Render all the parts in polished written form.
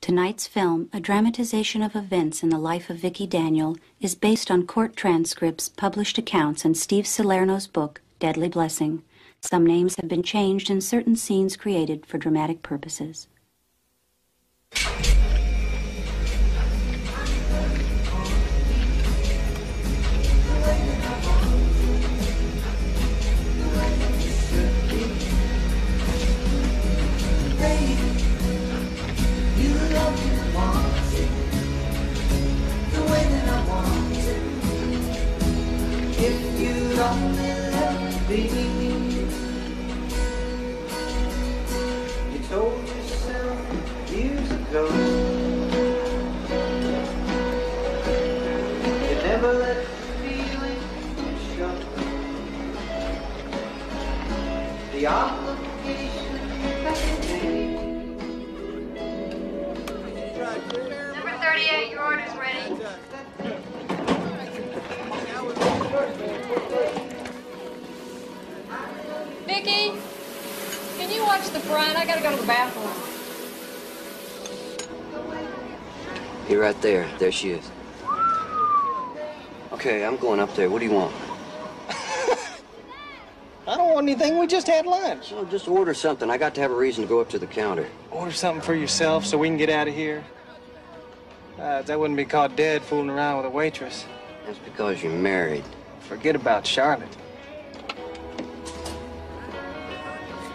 Tonight's film, a dramatization of events in the life of Vicki Daniel, is based on court transcripts, published accounts, and Steve Salerno's book, Deadly Blessing. Some names have been changed and certain scenes created for dramatic purposes. If you'd only let me be. You told yourself years ago you never let the feeling show. The obligation that you made. Number 38, your order's ready. Vicki, can you watch the front? I gotta go to the bathroom. You're right there. There she is. Okay, I'm going up there. What do you want? I don't want anything. We just had lunch. Well, just order something. I got to have a reason to go up to the counter. Order something for yourself so we can get out of here. That wouldn't be caught dead fooling around with a waitress. That's because you're married. Forget about Charlotte.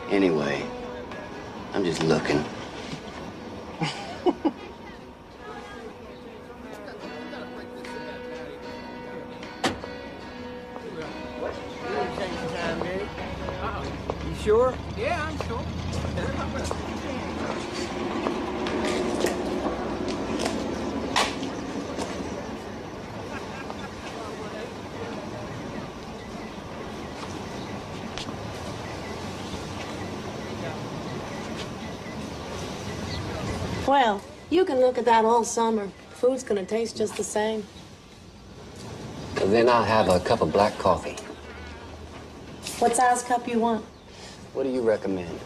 Anyway, I'm just looking. You sure? Yeah, I'm sure. Well, you can look at that all summer. Food's gonna taste just the same. Well, then I'll have a cup of black coffee. What size cup you want? What do you recommend?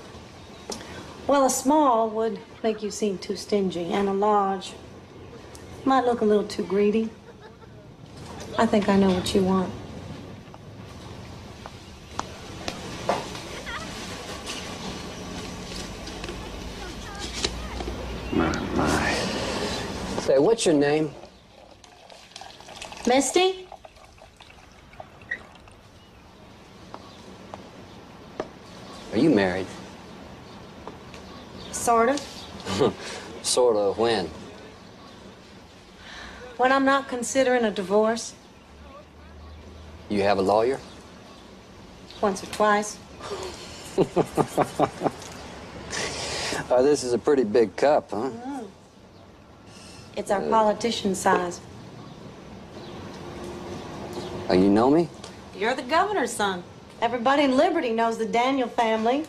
Well, a small would make you seem too stingy, and a large might look a little too greedy. I think I know what you want. My. Say, what's your name? Misty? Are you married? Sort of. Sort of. When? When I'm not considering a divorce. You have a lawyer? Once or twice. Oh, this is a pretty big cup, huh? Oh. It's our politician size. Oh, you know me? You're the governor's son. Everybody in Liberty knows the Daniel family.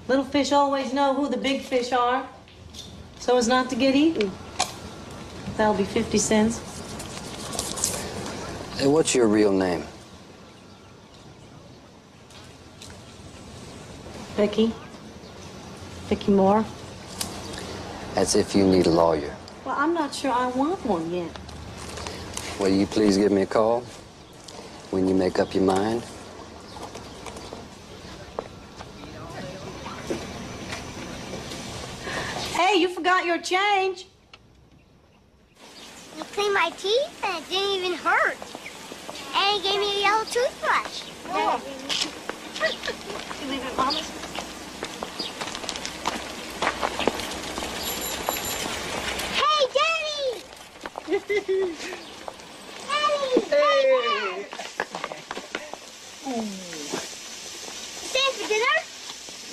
Little fish always know who the big fish are, so as not to get eaten. That'll be 50 cents. Hey, what's your real name? Vicki. Vicki Moore. That's if you need a lawyer. Well, I'm not sure I want one yet. Will you please give me a call when you make up your mind? Hey, you forgot your change. You cleaned my teeth and it didn't even hurt. And he gave me a yellow toothbrush. Oh. You leave it at Mama's? Hey, Daddy! Daddy! Hey! Stay for dinner?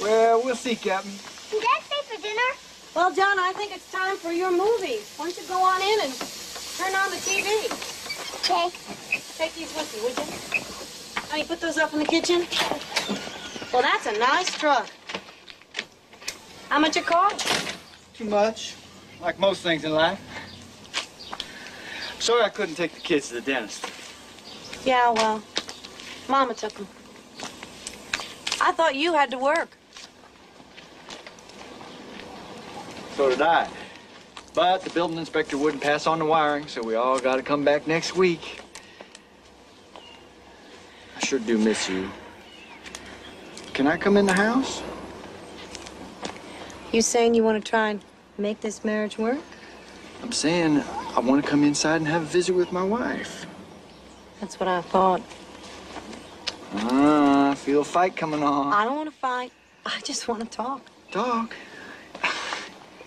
Well, we'll see, Captain. Did Dad stay for dinner? Well, John, I think it's time for your movie. Why don't you go on in and turn on the TV? Okay. Take these with you, would you? Honey, put those up in the kitchen. Well, that's a nice truck. How much it cost? Too much, like most things in life. Sorry I couldn't take the kids to the dentist. Yeah, well, Mama took them. I thought you had to work. So did I. But the building inspector wouldn't pass on the wiring, so we all got to come back next week. I sure do miss you. Can I come in the house? You saying you want to try and make this marriage work? I'm saying I want to come inside and have a visit with my wife. That's what I thought. I feel a fight coming on. I don't want to fight. I just want to talk. Talk?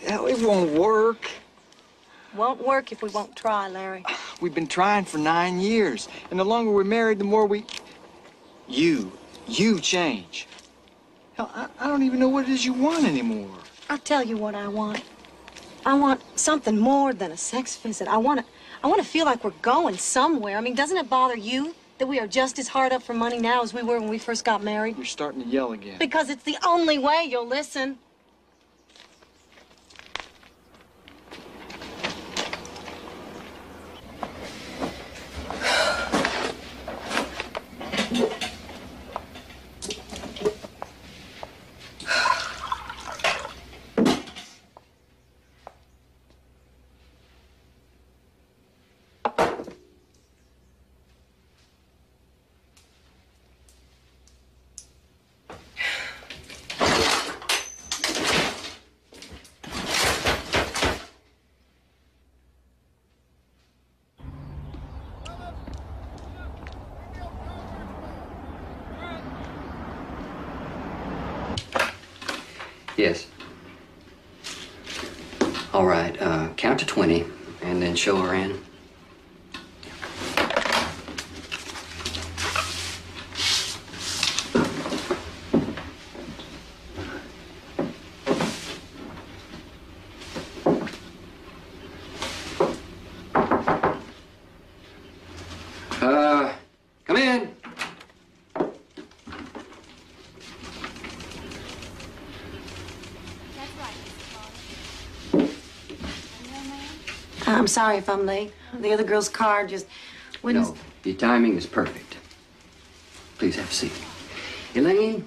Hell, it won't work. Won't work if we won't try, Larry. We've been trying for 9 years, and the longer we're married, the more we... You change. Hell, I don't even know what it is you want anymore. I'll tell you what I want. I want something more than a sex visit. I want to feel like we're going somewhere. I mean, doesn't it bother you that we are just as hard up for money now as we were when we first got married? You're starting to yell again. Because it's the only way you'll listen. Yes. All right, count to 20 and then show her in. Come in. I'm sorry if I'm late. The other girl's car just wouldn't... No, your timing is perfect. Please have a seat. Elaine,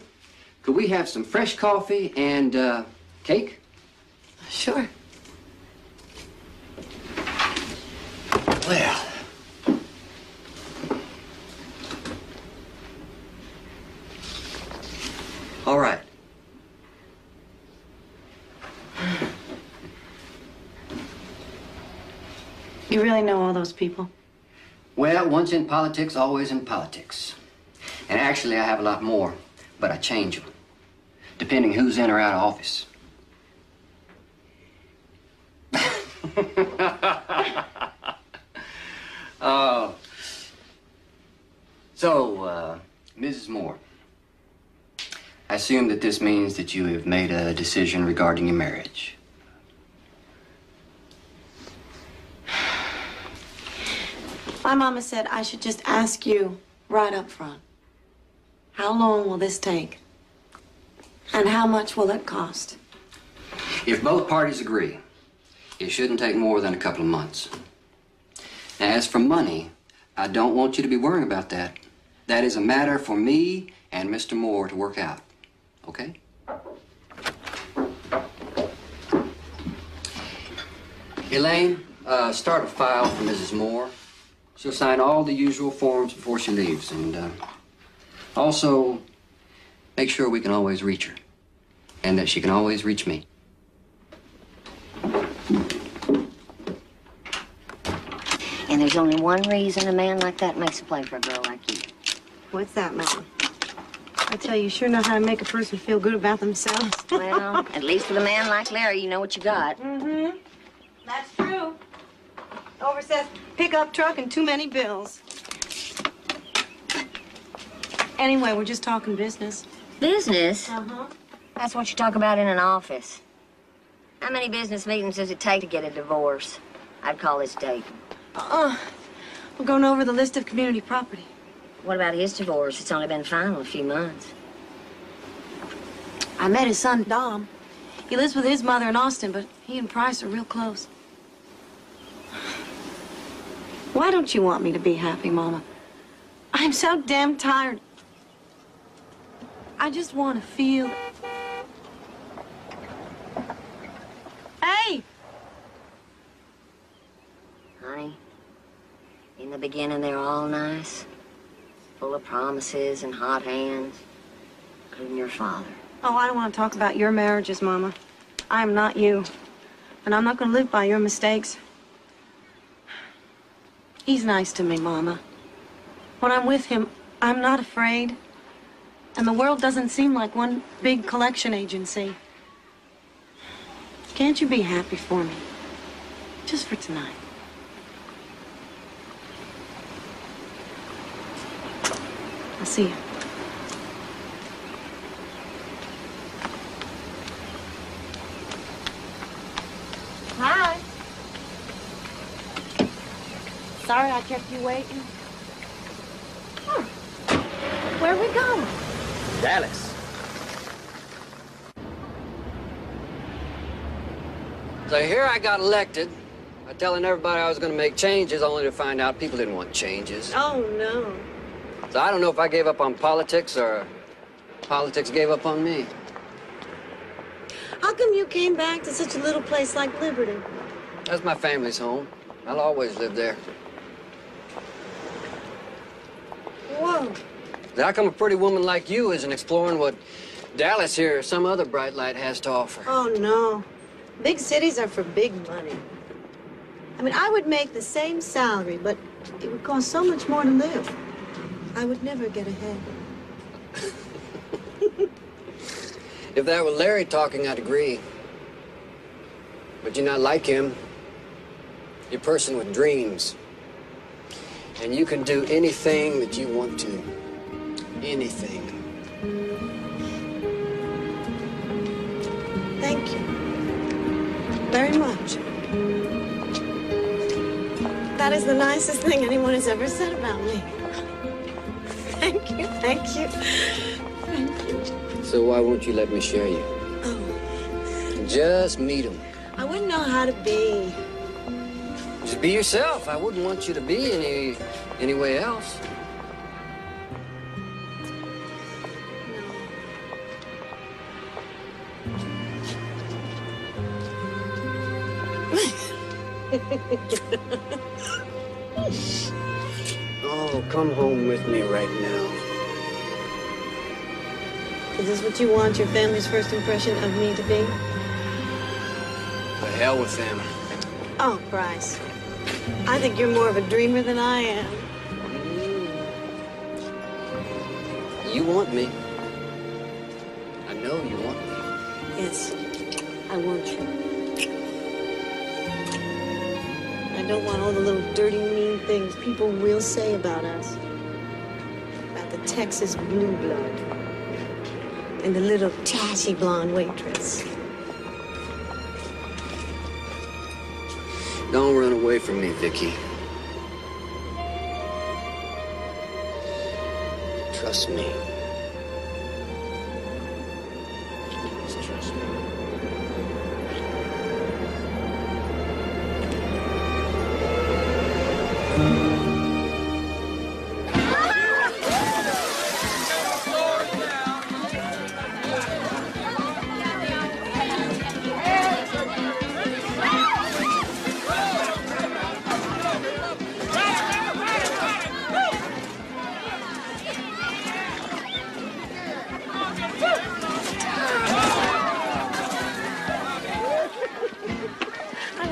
could we have some fresh coffee and cake? Sure. Well. All right. You really know all those people? Well, once in politics, always in politics. And actually, I have a lot more, but I change them, depending who's in or out of office. So, Mrs. Moore, I assume that this means that you have made a decision regarding your marriage. My mama said I should just ask you right up front. How long will this take? And how much will it cost? If both parties agree, it shouldn't take more than a couple of months. Now, as for money, I don't want you to be worrying about that. That is a matter for me and Mr. Moore to work out, okay? Elaine, start a file for Mrs. Moore. She'll sign all the usual forms before she leaves, and also make sure we can always reach her, and that she can always reach me. And there's only one reason a man like that makes a play for a girl like you. What's that, Mama? I tell you, you sure know how to make a person feel good about themselves. Well, at least with a man like Larry, you know what you got. Mm-hmm. That's true. Over says pickup truck and too many bills. Anyway, we're just talking business. Business? Uh-huh. That's what you talk about in an office. How many business meetings does it take to get a divorce? I'd call this dating. We're going over the list of community property. What about his divorce? It's only been final a few months. I met his son, Dom. He lives with his mother in Austin, but he and Price are real close. Why don't you want me to be happy, Mama? I'm so damn tired. I just want to feel... Hey! the beginning, they're all nice. Full of promises and hot hands. Including your father. Oh, I don't want to talk about your marriages, Mama. I am not you. And I'm not going to live by your mistakes. He's nice to me, Mama. When I'm with him, I'm not afraid. And the world doesn't seem like one big collection agency. Can't you be happy for me? Just for tonight. I'll see you. Hi. Sorry I kept you waiting. Huh. Where are we going? Dallas. So here I got elected by telling everybody I was going to make changes, only to find out people didn't want changes. Oh, no. So I don't know if I gave up on politics or politics gave up on me. How come you came back to such a little place like Liberty? That's my family's home. I'll always live there. Whoa. How come a pretty woman like you isn't exploring what Dallas here or some other bright light has to offer? Oh, no. Big cities are for big money. I mean, I would make the same salary, but it would cost so much more to live. I would never get ahead. If that were Larry talking, I'd agree. But you're not like him. You're a person with dreams. And you can do anything that you want to. Anything. Thank you. Very much. That is the nicest thing anyone has ever said about me. Thank you, thank you, thank you. So why won't you let me share you? Oh. Just meet him. I wouldn't know how to be. Just be yourself. I wouldn't want you to be any way else. Oh, come home with me right now. Is this what you want your family's first impression of me to be? The hell with them. Oh, Bryce. I think you're more of a dreamer than I am. You want me. I know you want me. Yes, I want you. I don't want all the little dirty, mean things people will say about us. About the Texas blue blood. And the little trashy blonde waitress. Don't run away from me, Vicky. Trust me. Just trust me.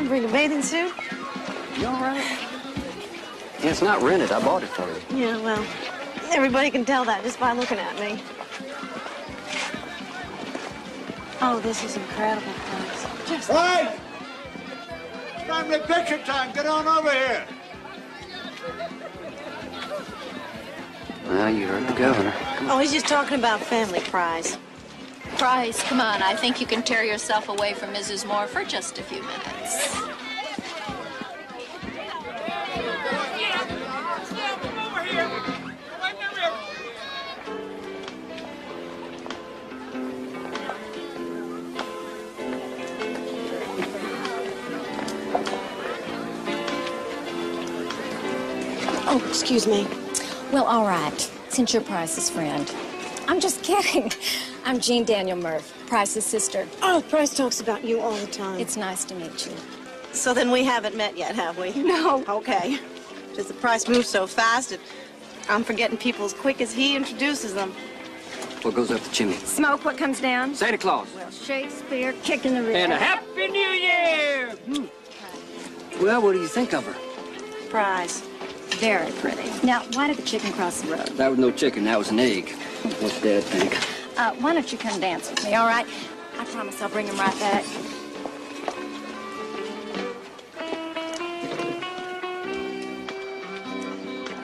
Bring a bathing suit? You all right? Yeah, it's not rented. I bought it for you. Yeah, well, everybody can tell that just by looking at me. Oh, this is incredible, Bryce. Just... Right! Family picture time. Get on over here. Well, you heard the governor. Oh, he's just talking about family, Prize. Price, come on. I think you can tear yourself away from Mrs. Moore for just a few minutes. Oh, excuse me. Well, all right, since you're Price's friend. I'm just kidding. I'm Jean Daniel Murph, Price's sister. Oh, Price talks about you all the time. It's nice to meet you. So then we haven't met yet, have we? No. Okay. Just the price moves so fast, I'm forgetting people as quick as he introduces them. What goes up the chimney? Smoke, what comes down? Santa Claus. Well, Shakespeare, kick in the ribs. And a Happy New Year! Well, what do you think of her? Prize. Very pretty. Now, why did the chicken cross the road? That was no chicken, that was an egg. What's Dad think? Why don't you come dance with me, all right? I promise I'll bring him right back.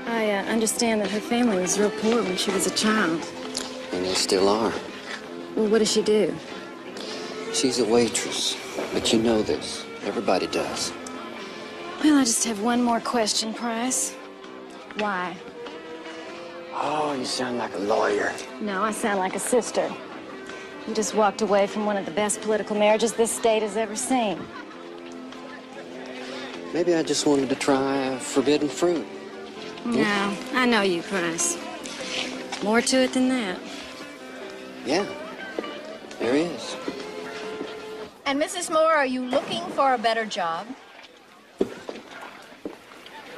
I understand that her family was real poor when she was a child. And they still are. Well, what does she do? She's a waitress, but you know this. Everybody does. Well, I just have one more question, Price. Why? Oh, you sound like a lawyer. No, I sound like a sister. You just walked away from one of the best political marriages this state has ever seen. Maybe I just wanted to try forbidden fruit. No, I know you, Price. More to it than that. Yeah, there is. And Mrs. Moore, are you looking for a better job?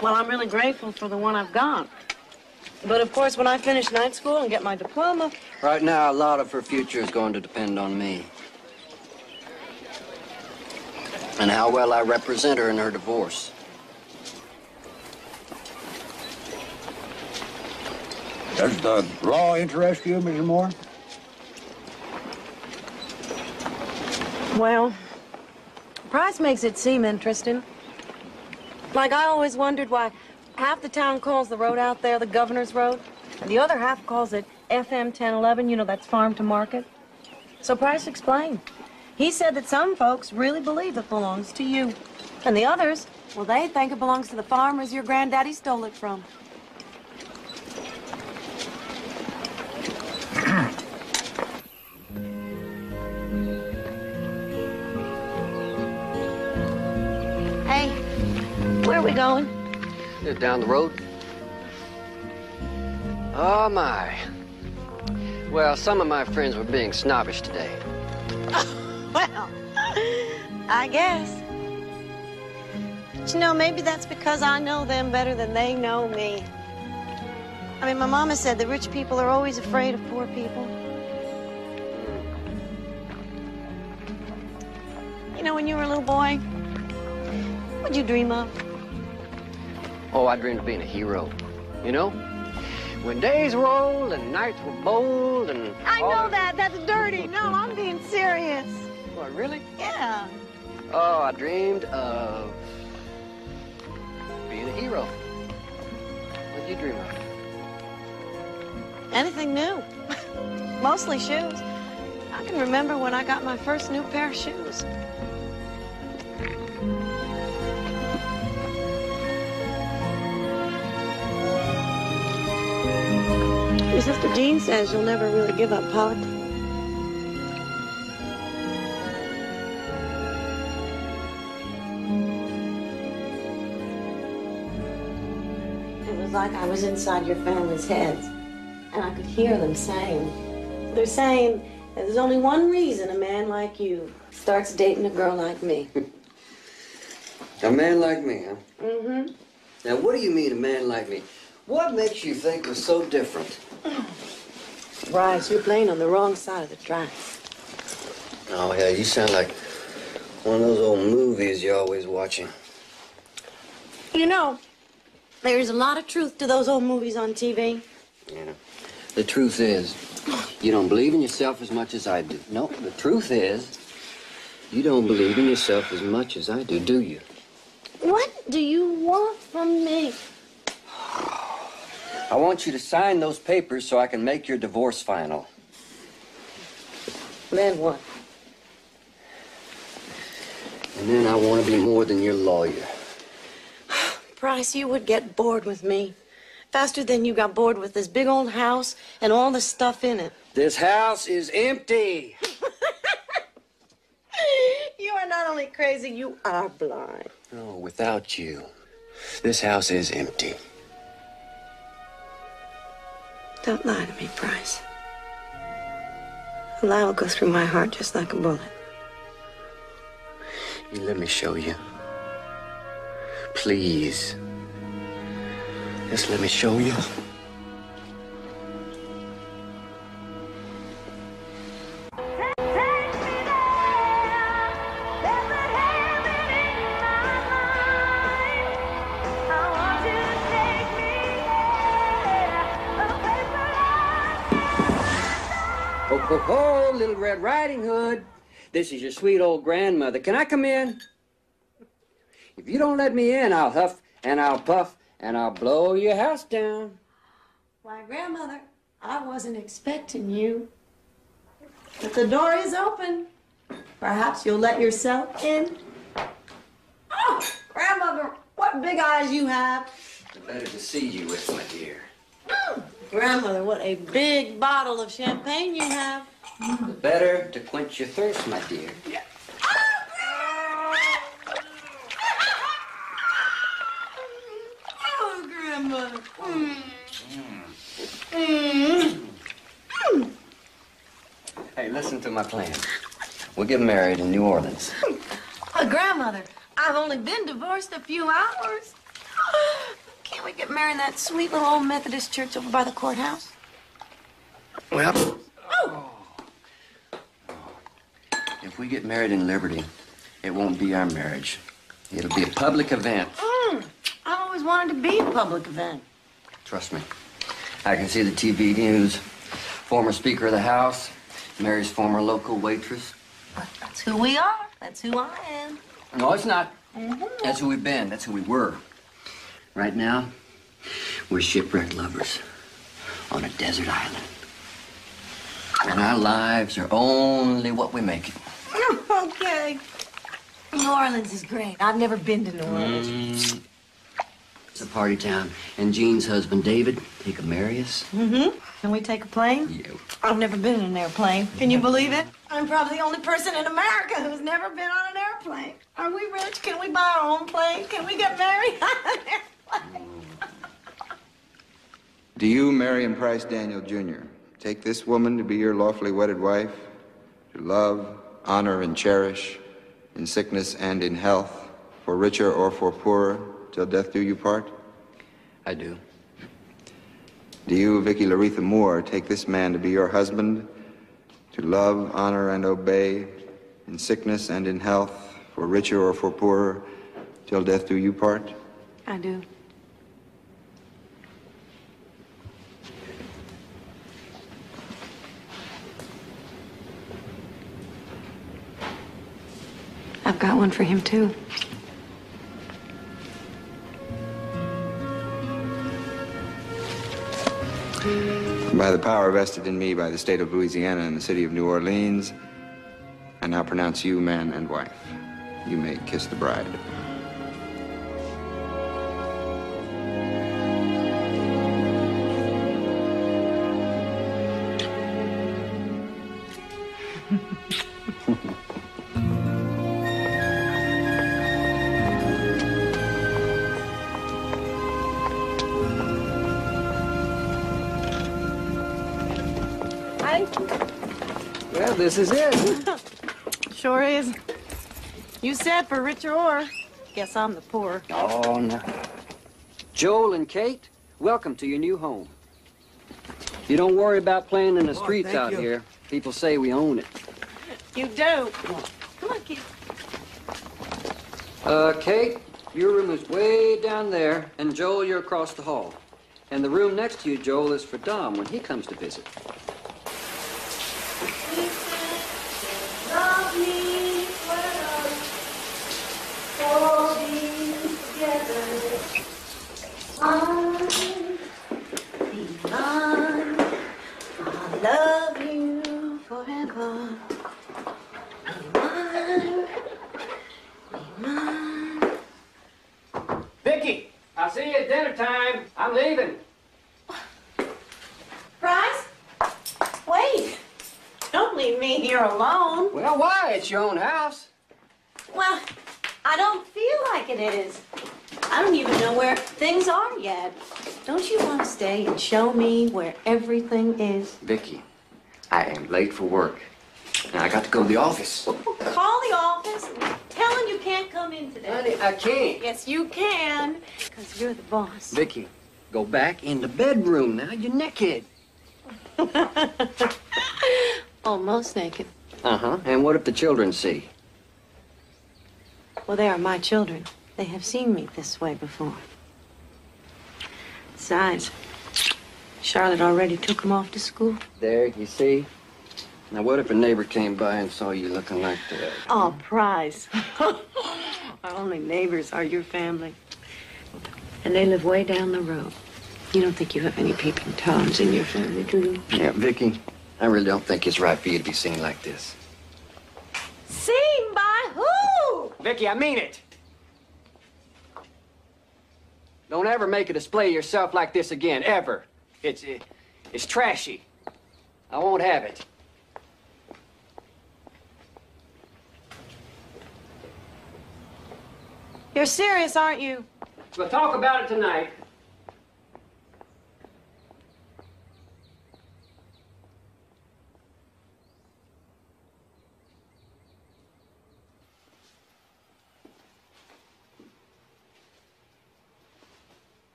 Well, I'm really grateful for the one I've got. But of course, when I finish night school and get my diploma... Right now, a lot of her future is going to depend on me. And how well I represent her in her divorce. Does the law interest you, Mrs. Moore? Well, Price makes it seem interesting. Like, I always wondered why half the town calls the road out there the Governor's Road, and the other half calls it FM 1011, you know, that's farm to market. So Price explained. He said that some folks really believe it belongs to you. And the others, well, they think it belongs to the farmers your granddaddy stole it from. Hey, where are we going? Down the road. Oh, my. Well, some of my friends were being snobbish today. Well, I guess. But you know, maybe that's because I know them better than they know me. I mean, my mama said that rich people are always afraid of poor people. You know, when you were a little boy, what'd you dream of? Oh, I dreamed of being a hero. You know? When days rolled and nights were bold and... I know that. That's dirty. No, I'm being serious. What, really? Yeah. Oh, I dreamed of being a hero. What'd you dream of? Anything new. Mostly shoes. I can remember when I got my first new pair of shoes. Your sister Jean says you'll never really give up politics. It was like I was inside your family's heads, and I could hear them saying. They're saying that there's only one reason a man like you starts dating a girl like me. A man like me, huh? Mm-hmm. Now, what do you mean, a man like me? What makes you think we're so different? Bryce, you're playing on the wrong side of the tracks. Oh, yeah, you sound like one of those old movies you're always watching. You know, there's a lot of truth to those old movies on TV. Yeah. The truth is, you don't believe in yourself as much as I do. No, the truth is, you don't believe in yourself as much as I do you? What do you want from me? I want you to sign those papers so I can make your divorce final. Then what? And then I want to be more than your lawyer. Bryce, you would get bored with me. Faster than you got bored with this big old house and all the stuff in it. This house is empty. You are not only crazy, you are blind. No, without you, this house is empty. Don't lie to me, Bryce. A lie will go through my heart just like a bullet. You let me show you. Please. Just let me show you. Oh, Little Red Riding Hood. This is your sweet old grandmother. Can I come in? If you don't let me in, I'll huff and I'll puff and I'll blow your house down. Why, Grandmother, I wasn't expecting you. But the door is open. Perhaps you'll let yourself in. Oh, Grandmother, what big eyes you have. The better to see you with, my dear. Grandmother, what a big bottle of champagne you have. The better to quench your thirst, my dear. Oh, Grandmother. Hey, listen to my plan. We'll get married in New Orleans. Grandmother, I've only been divorced a few hours. Can't we get married in that sweet little old Methodist church over by the courthouse? Well, Oh! if we get married in Liberty, it won't be our marriage. It'll be a public event. I've always wanted to be a public event. Trust me. I can see the TV news. Former Speaker of the House marries former local waitress. That's who we are. That's who I am. No, it's not. That's who we've been. That's who we were. Right now, we're shipwrecked lovers on a desert island. And our lives are only what we make it. Okay. New Orleans is great. I've never been to New Orleans. It's a party town. And Jean's husband, David, he could marry us. Can we take a plane? Yeah. I've never been in an airplane. Can you believe it? I'm probably the only person in America who's never been on an airplane. Are we rich? Can we buy our own plane? Can we get married on an airplane? Do you, Marion Price Daniel, Jr., take this woman to be your lawfully wedded wife, to love, honor, and cherish, in sickness and in health, for richer or for poorer, till death do you part? I do. Do you, Vicky Laretha Moore, take this man to be your husband, to love, honor, and obey, in sickness and in health, for richer or for poorer, till death do you part? I do. I've got one for him, too. By the power vested in me by the state of Louisiana and the city of New Orleans, I now pronounce you man and wife. You may kiss the bride. Well, this is it. Sure is. You said for richer or. Guess I'm the poor. Oh, no. Joel and Kate, welcome to your new home. You don't worry about playing in the streets out here. People say we own it. You do. Come on, kid. Kate, your room is way down there, and Joel, you're across the hall. And the room next to you, Joel, is for Dom when he comes to visit. Love me well, holding together. I'll love you forever. Vicky, I'll see you at dinner time. I'm leaving. Bryce? Wait. Don't leave me here alone. Well, why? It's your own house. Well, I don't feel like it is. I don't even know where things are yet. Don't you want to stay and show me where everything is? Vicky, I am late for work. And I got to go to the office. Well, call the office and tell them you can't come in today. Honey, I can't. Yes, you can, because you're the boss. Vicky, Go back in the bedroom now. You're naked. Almost naked. Uh-huh. And what if the children see? Well, they are my children. They have seen me this way before. Besides, Charlotte already took them off to school. There, you see? Now, what if a neighbor came by and saw you looking like that? Oh, Prize. Our only neighbors are your family. And they live way down the road. You don't think you have any peeping Toms in your family, do you? Yeah, Vicky, I really don't think it's right for you to be seen like this. Seen by who? Vicky, I mean it. Don't ever make a display of yourself like this again, ever. It's trashy. I won't have it. You're serious, aren't you? We'll talk about it tonight.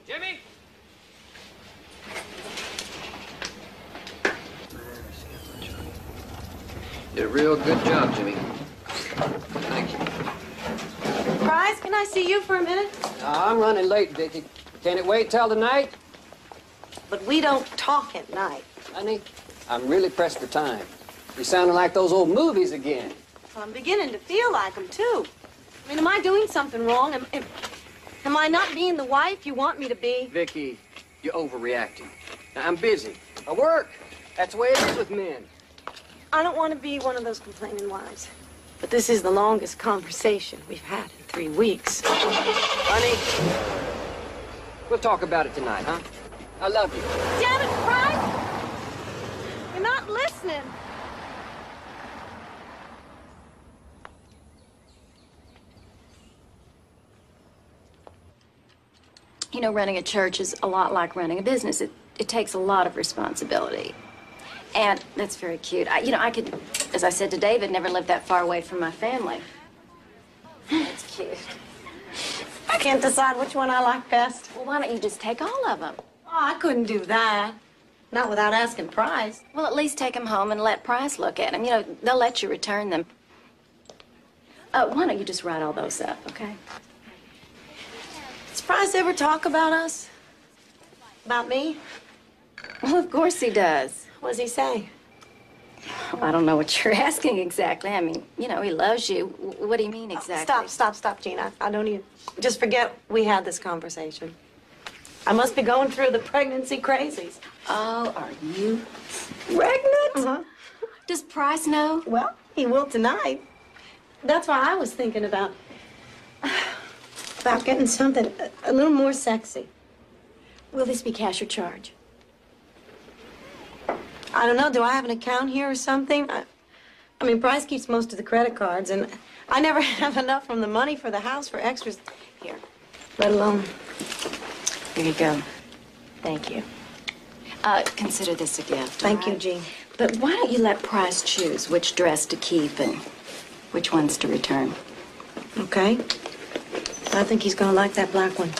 Jimmy? Did a real good job, Jimmy. Thank you. Prize, can I see you for a minute? I'm running late, Vicky. Can it wait till tonight? But we don't talk at night. Honey, I'm really pressed for time. You're sounding like those old movies again. Well, I'm beginning to feel like them, too. I mean, am I doing something wrong? Am I not being the wife you want me to be? Vicky, you're overreacting. Now, I'm busy. I work. That's the way it is with men. I don't want to be one of those complaining wives. But this is the longest conversation we've had in 3 weeks. Honey, we'll talk about it tonight, huh? I love you. Damn it, Price! You're not listening. You know, running a church is a lot like running a business. It takes a lot of responsibility. And that's very cute. I could, as I said to David, never live that far away from my family. That's cute. I can't decide which one I like best. Well, why don't you just take all of them? Oh, I couldn't do that. Not without asking Price. Well, at least take them home and let Price look at them. You know, they'll let you return them. Why don't you just write all those up, okay? Does Price ever talk about us? About me? Well, of course he does. What does he say? I don't know what you're asking exactly. I mean, you know, he loves you. What do you mean exactly? Oh, stop, Gina. I don't even... Just forget we had this conversation. I must be going through the pregnancy crazies. Oh, are you pregnant? Uh-huh. Does Price know? Well, he will tonight. That's why I was thinking about getting something a little more sexy. Will this be cash or charge? I don't know. Do I have an account here or something? I mean, Price keeps most of the credit cards, and I never have enough from the money for the house for extras here, let alone... Here you go. Thank you. Consider this a gift. Thank you, Jean. But why don't you let Price choose which dress to keep and which ones to return? Okay. I think he's gonna like that black one.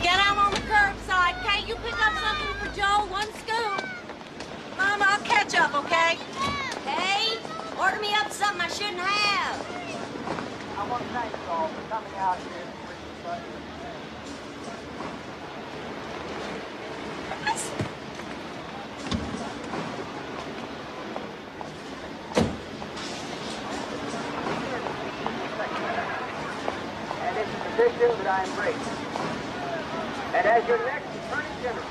Get out on the curbside. Can't you pick up something for Joe? One scoop. Mama, I'll catch up, okay? Hey, order me up something I shouldn't have. I want to thank you all for coming out here. And it's a tradition that I embrace. And as your next Attorney General,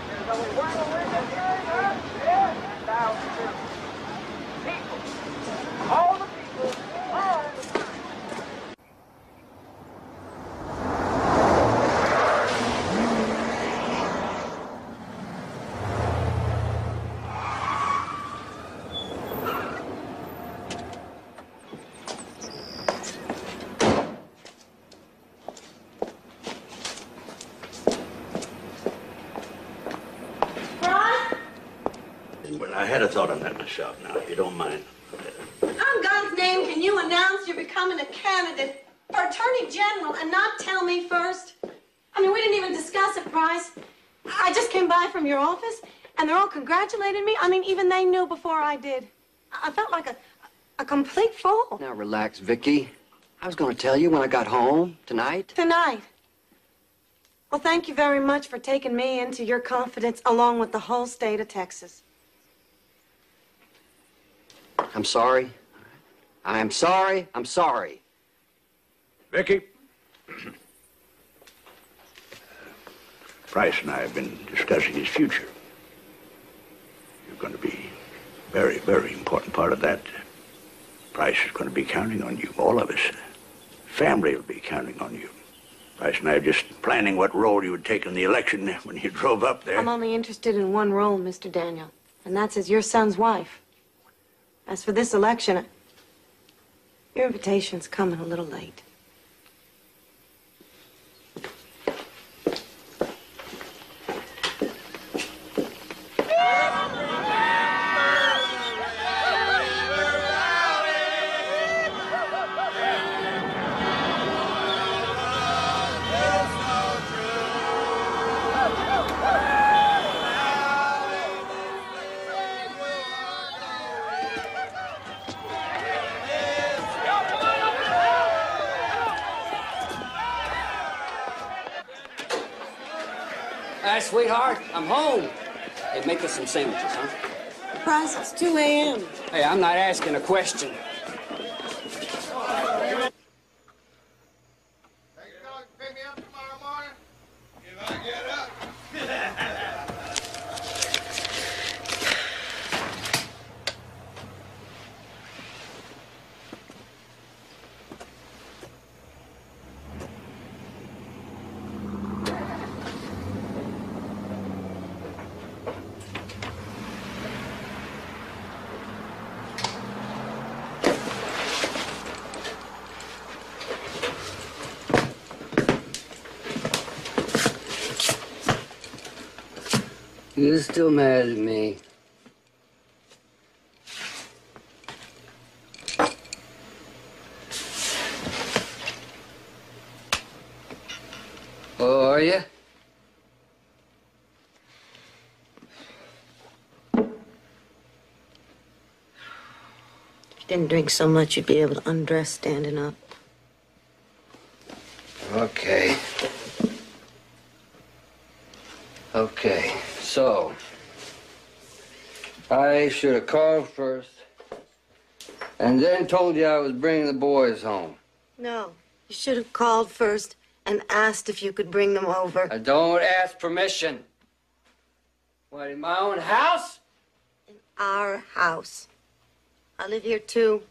there's only one way to and thou serve. People. All the people. All the time. a thought on that myself now, if you don't mind. On God's name, can you announce you're becoming a candidate for Attorney General and not tell me first? I mean, we didn't even discuss it, Price. I just came by from your office, and they're all congratulating me. I mean, even they knew before I did. I felt like a complete fool. Now, relax, Vicky. I was going to tell you when I got home tonight. Tonight? Well, thank you very much for taking me into your confidence along with the whole state of Texas. I'm sorry. I'm sorry. I'm sorry. Vicky. Price and I have been discussing his future. You're going to be a very, very important part of that. Price is going to be counting on you, all of us. Family will be counting on you. Price and I are just planning what role you would take in the election when you drove up there. I'm only interested in one role, Mr. Daniel, and that's as your son's wife. As for this election, your invitation's coming a little late. Hi, sweetheart. I'm home. Hey, make us some sandwiches, huh? Price, it's 2 a.m. Hey, I'm not asking a question. You're still mad at me. Oh, are you? If you didn't drink so much, you'd be able to undress standing up. Okay. Okay, so I should have called first and then told you I was bringing the boys home. No, you should have called first and asked if you could bring them over. I don't ask permission. What, in my own house? In our house. I live here too.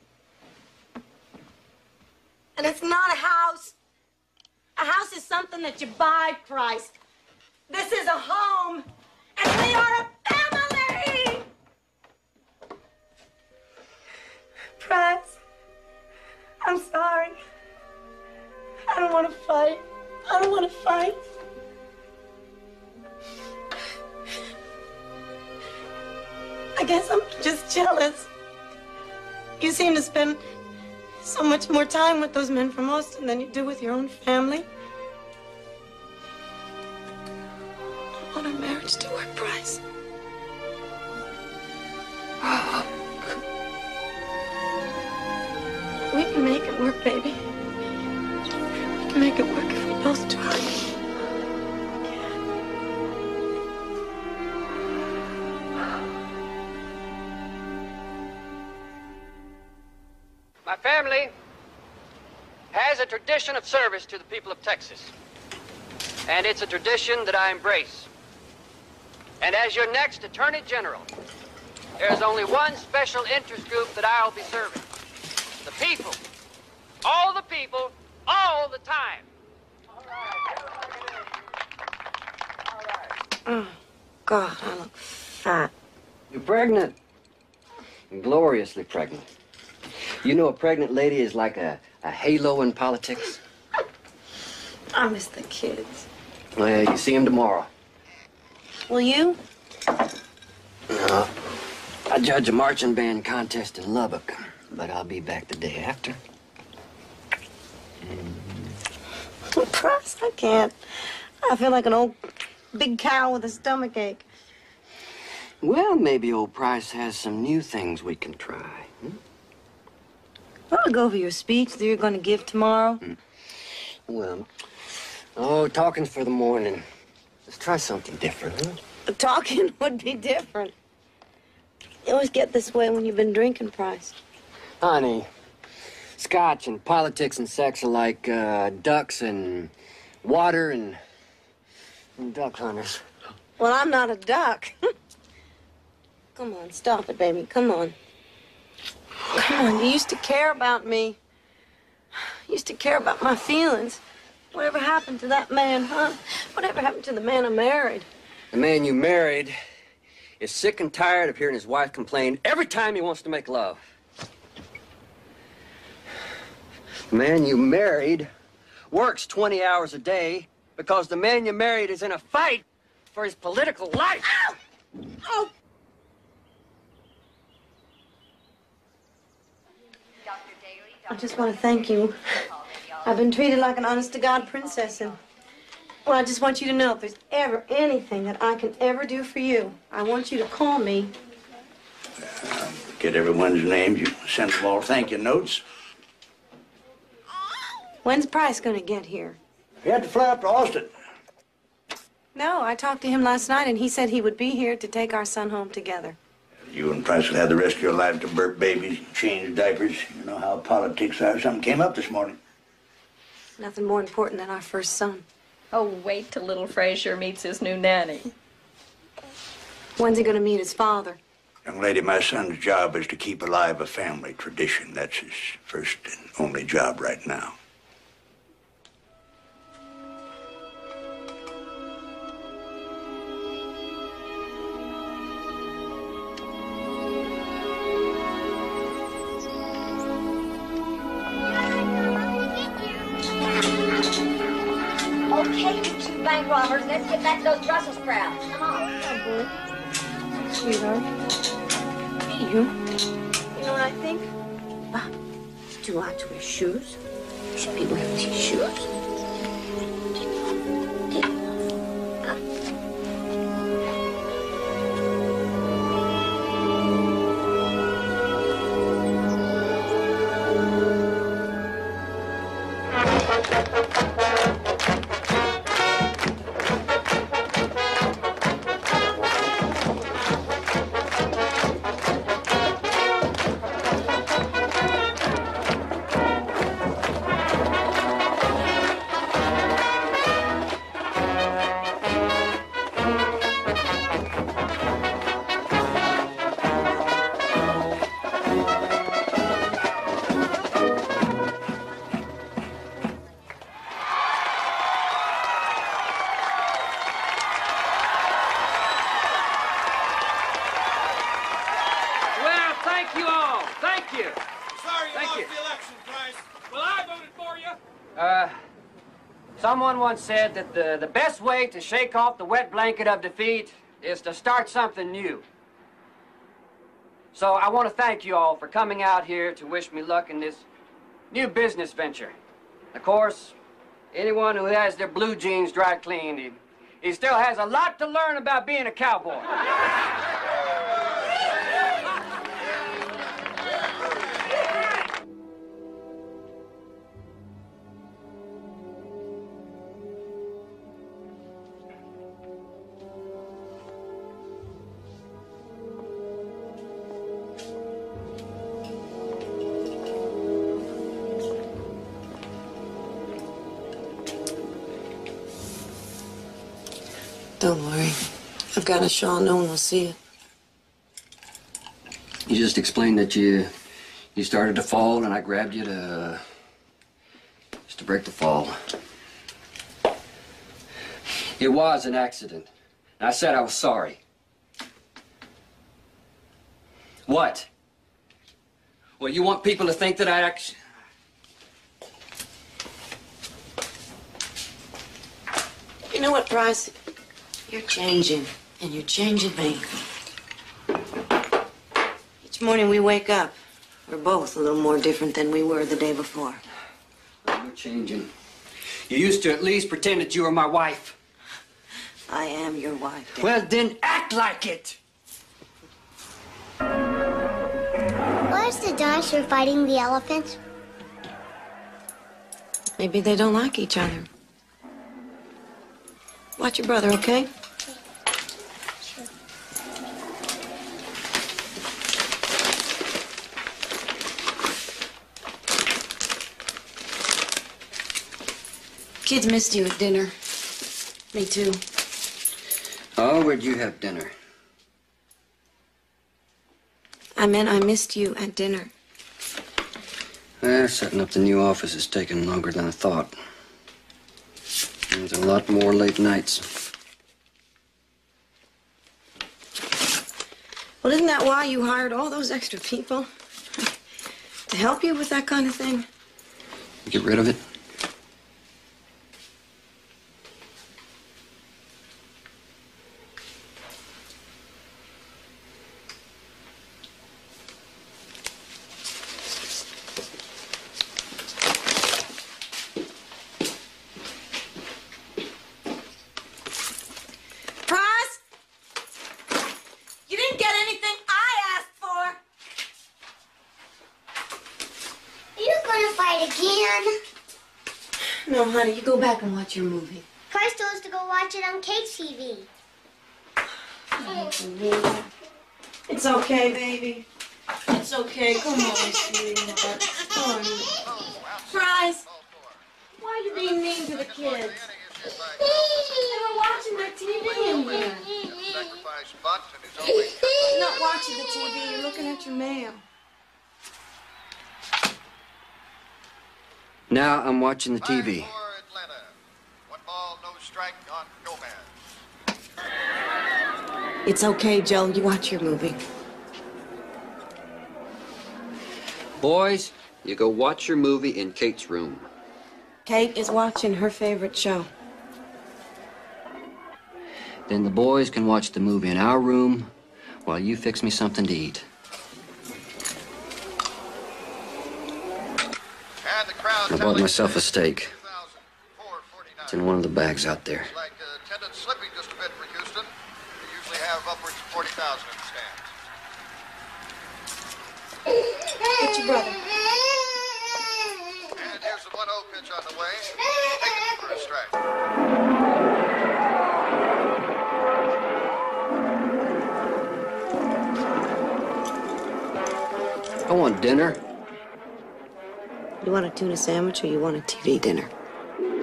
And it's not a house. A house is something that you buy, Christ. This is a home, and we are a family! Price, I'm sorry. I don't want to fight. I don't want to fight. I guess I'm just jealous. You seem to spend so much more time with those men from Austin than you do with your own family. I want our marriage to work, Bryce. We can make it work, baby. We can make it work if we both try. My family has a tradition of service to the people of Texas. And it's a tradition that I embrace. And as your next Attorney General, there's only one special interest group that I'll be serving. The people. All the people, all the time. Oh, God, I look fat. You're pregnant. Gloriously pregnant. You know a pregnant lady is like a halo in politics? I miss the kids. Well, you see them tomorrow. Will you? No. I judge a marching band contest in Lubbock, but I'll be back the day after. Price, I can't. I feel like an old big cow with a stomach ache. Well, maybe old Price has some new things we can try. I'll go over your speech that you're going to give tomorrow. Well, talking's for the morning. Let's try something different, huh? Talking would be different. You always get this way when you've been drinking, Price. Honey, scotch and politics and sex are like ducks and water and duck hunters. Well, I'm not a duck. Come on, stop it, baby. Come on. Come on, you used to care about me. You used to care about my feelings. Whatever happened to that man, huh? Whatever happened to the man I married? The man you married is sick and tired of hearing his wife complain every time he wants to make love. The man you married works 20 hours a day because the man you married is in a fight for his political life. Ow! Oh! I just want to thank you. I've been treated like an honest-to-God princess, and, well, I just want you to know if there's ever anything that I can ever do for you, I want you to call me. Get everyone's names. You send them all thank you notes. When's Price going to get here? He had to fly up to Austin. No, I talked to him last night, and he said he would be here to take our son home together. You and Price will have the rest of your life to burp babies, change diapers. You know how politics are. Something came up this morning. Nothing more important than our first son. Oh, wait till little Frazier meets his new nanny. When's he going to meet his father? Young lady, my son's job is to keep alive a family tradition. That's his first and only job right now. Okay, you two bank robbers, let's get back to those Brussels sprouts. Come on. Sweetheart. You know what I think? Do I to wear shoes? Should be wearing these shoes. Someone once said that the best way to shake off the wet blanket of defeat is to start something new. So I want to thank you all for coming out here to wish me luck in this new business venture. Of course, anyone who has their blue jeans dry cleaned, he still has a lot to learn about being a cowboy. Don't worry. I've got a shawl. No one will see it. You just explained that you started to fall, and I grabbed you just to break the fall. It was an accident. And I said I was sorry. What? Well, you want people to think that I actually... You know what, Price? You're changing, and you're changing me. Each morning we wake up, we're both a little more different than we were the day before. You're changing. You used to at least pretend that you were my wife. I am your wife, Dad. Well, then act like it. Where's the dinosaur fighting the elephant? Maybe they don't like each other. Watch your brother, okay? Kids missed you at dinner. Me too. Oh, where'd you have dinner? I meant I missed you at dinner. Well, setting up the new office is taking longer than I thought. There's a lot more late nights. Well, isn't that why you hired all those extra people? To help you with that kind of thing? Get rid of it? No, honey, you go back and watch your movie. Price told us to go watch it on Kate's TV. It's okay, baby. It's okay. Come on, sweetheart. Come on. Price, why are you being mean to the kids? They were watching their TV in there. You're not watching the TV. You're looking at your mail. Now I'm watching the TV. One ball, no strike on Gomez. It's okay, Joe. You watch your movie. Boys, you go watch your movie in Kate's room. Kate is watching her favorite show. Then the boys can watch the movie in our room while you fix me something to eat. I bought myself a steak. It's in one of the bags out there. Like attendance slipping just a bit for Houston. They usually have upwards of 40,000 in the stands. What's your brother? And here's the 1-0 pitch on the way. Take it for a strike. I want dinner. You want a tuna sandwich or you want a TV dinner?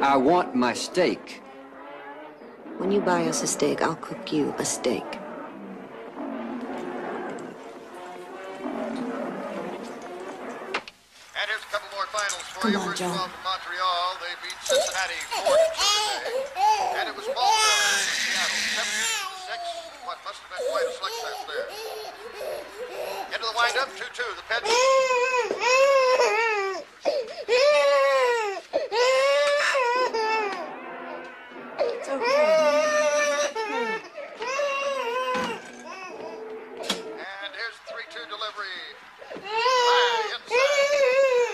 I want my steak. When you buy us a steak, I'll cook you a steak. And here's a couple more finals for Come you. on, First John. of all, from Montreal, they beat Cincinnati 4-2 today. And it was Baltimore in Seattle, 7-6. What must have been quite a slugfest there. Into the windup, 2-2. The pitch. It's okay. And here's the 3-2 delivery. High inside.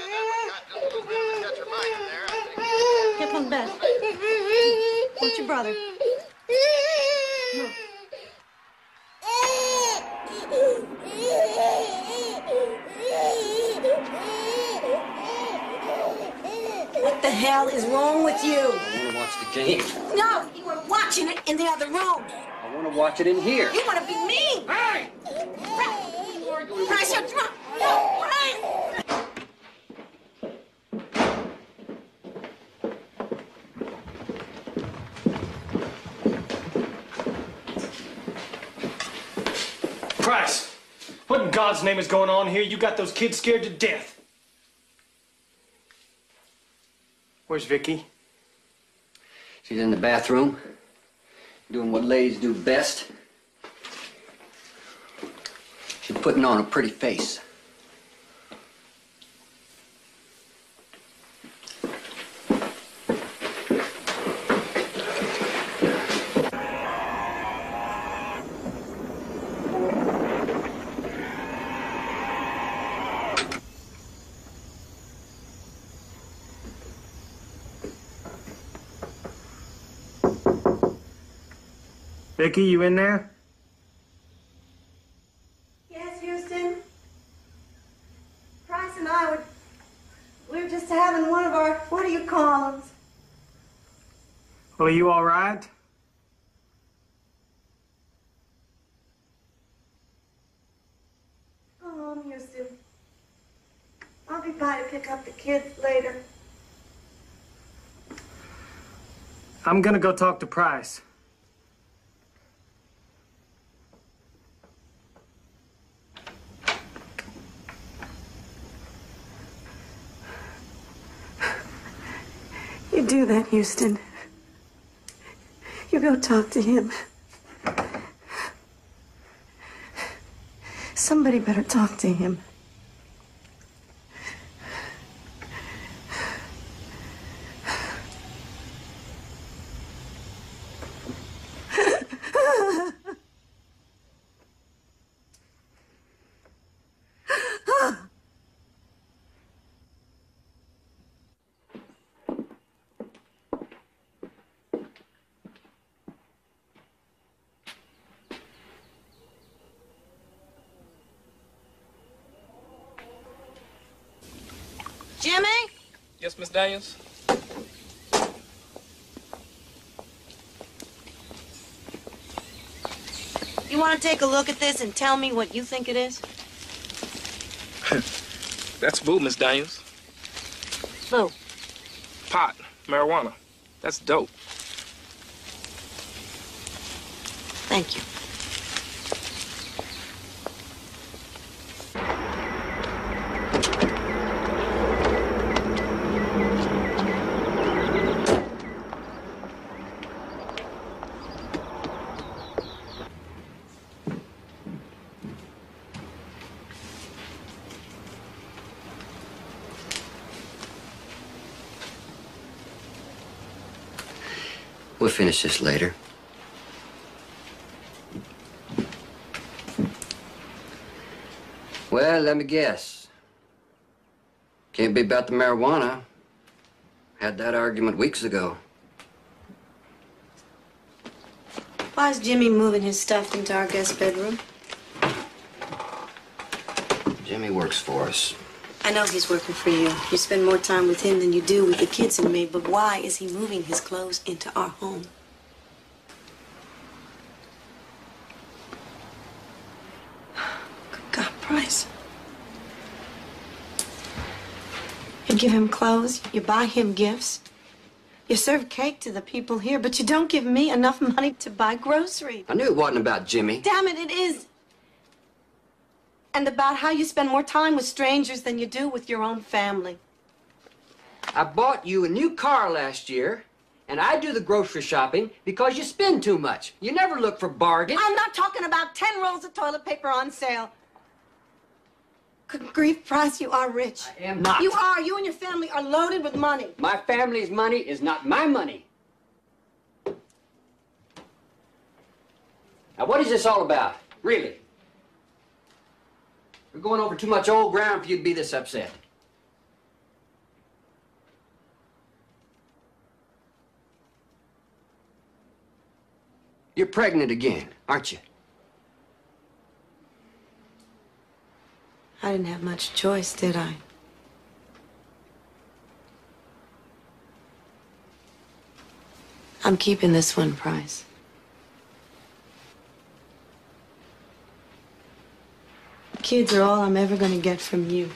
And we got just a little bit of the catcher mind in there, I think. Get from bed. What's your brother? No. What the hell is wrong with you? I want to watch the game. No, you were watching it in the other room. I want to watch it in here. You want to be mean. Hey! Price, you're drunk. No, Price. Price, what in God's name is going on here? You got those kids scared to death. Where's Vicky? She's in the bathroom, doing what ladies do best. She's putting on a pretty face. Vicky, you in there? Yes, Houston. Price and I we were just having one of our, what do you call them? Well, are you all right? Go home, Houston. I'll be by to pick up the kids later. I'm gonna go talk to Price. You do that, Houston. You go talk to him. Somebody better talk to him. Jimmy? Yes, Miss Daniels? You want to take a look at this and tell me what you think it is? That's boo, Miss Daniels. Boo. Pot, marijuana. That's dope. Thank you. We'll finish this later. Well, let me guess. Can't be about the marijuana. Had that argument weeks ago. Why is Jimmy moving his stuff into our guest bedroom? Jimmy works for us. I know he's working for you. You spend more time with him than you do with the kids and me, but why is he moving his clothes into our home? Good God, Price. You give him clothes, you buy him gifts, you serve cake to the people here, but you don't give me enough money to buy groceries. I knew it wasn't about Jimmy. Damn it, it is. And about how you spend more time with strangers than you do with your own family. I bought you a new car last year, and I do the grocery shopping because you spend too much. You never look for bargains. I'm not talking about 10 rolls of toilet paper on sale. Good grief, Price, you are rich. I am not. You are. You and your family are loaded with money. My family's money is not my money. Now, what is this all about? Really? We're going over too much old ground for you to be this upset. You're pregnant again, aren't you? I didn't have much choice, did I? I'm keeping this one, Price. Kids are all I'm ever going to get from you.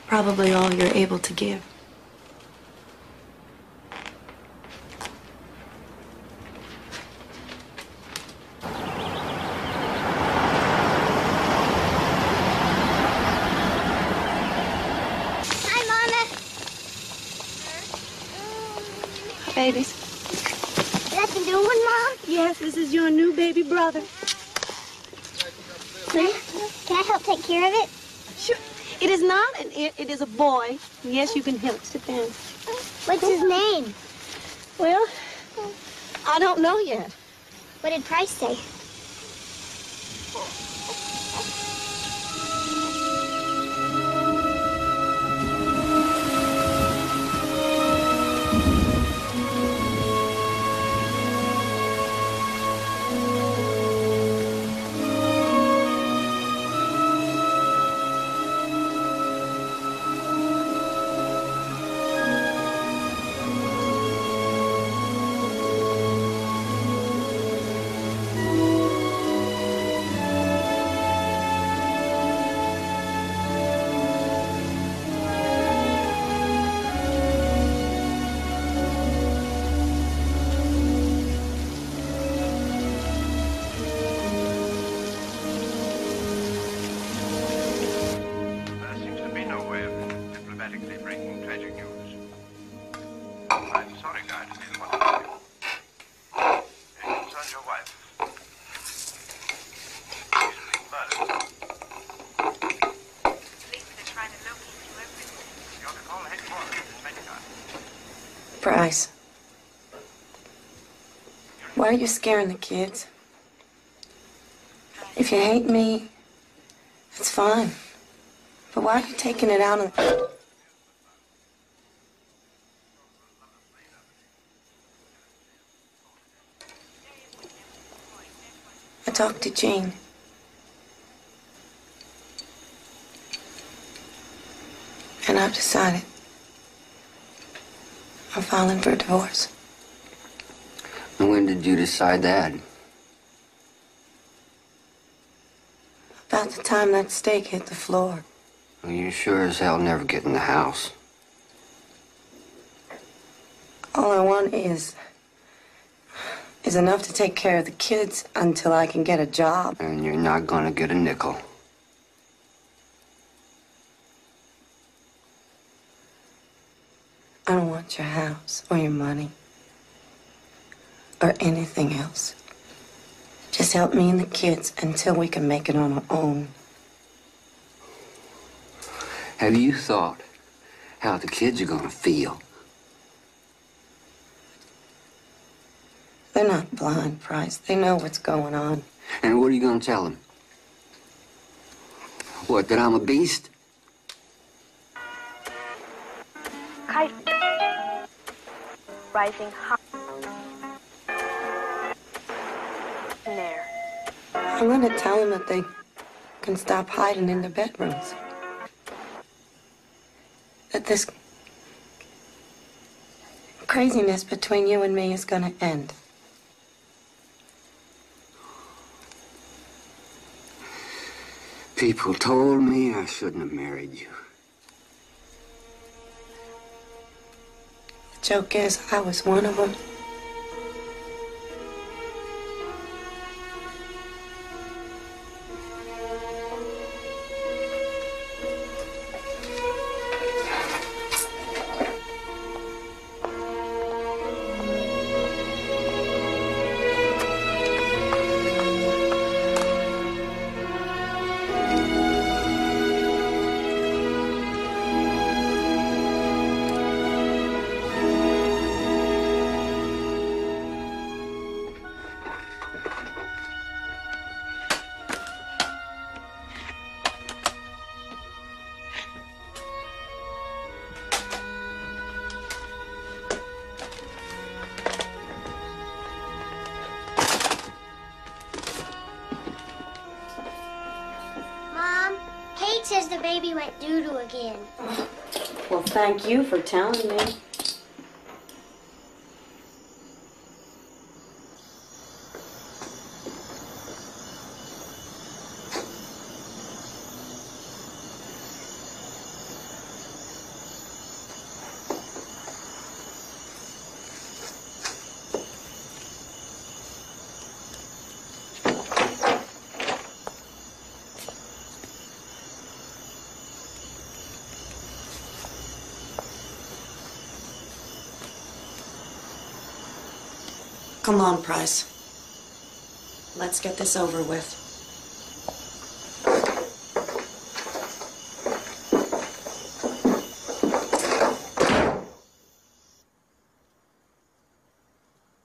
Probably all you're able to give. Babies. That's a new one, Mom? Yes, this is your new baby brother. See? Can I help take care of it? Sure. It is not an it is a boy. Yes, you can help. Sit down. What's his name? Well, I don't know yet. What did Price say? unfortunately bring tragic news. I'm sorry, guys, to be the one to tell you. It concerns your wife. She's been murdered. Police are trying to locate you everywhere. You're to call headquarters in Pentagon. Bryce. Why are you scaring the kids? If you hate me, it's fine. But why are you taking it out on... I talked to Jean. And I've decided I'm filing for a divorce. And when did you decide that? About the time that steak hit the floor. Well, you sure as hell never get in the house. All I want is enough to take care of the kids until I can get a job. And you're not gonna get a nickel. I don't want your house or your money or anything else. Just help me and the kids until we can make it on our own. Have you thought how the kids are gonna feel? They're not blind, Price. They know what's going on. And what are you gonna tell them? What, that I'm a beast? Kite. Rising high. In there. I'm gonna tell them that they can stop hiding in their bedrooms. That this craziness between you and me is gonna end. People told me I shouldn't have married you. The joke is, I was one of them. Says the baby went doo-doo again. Well, thank you for telling me. Come on, Price. Let's get this over with.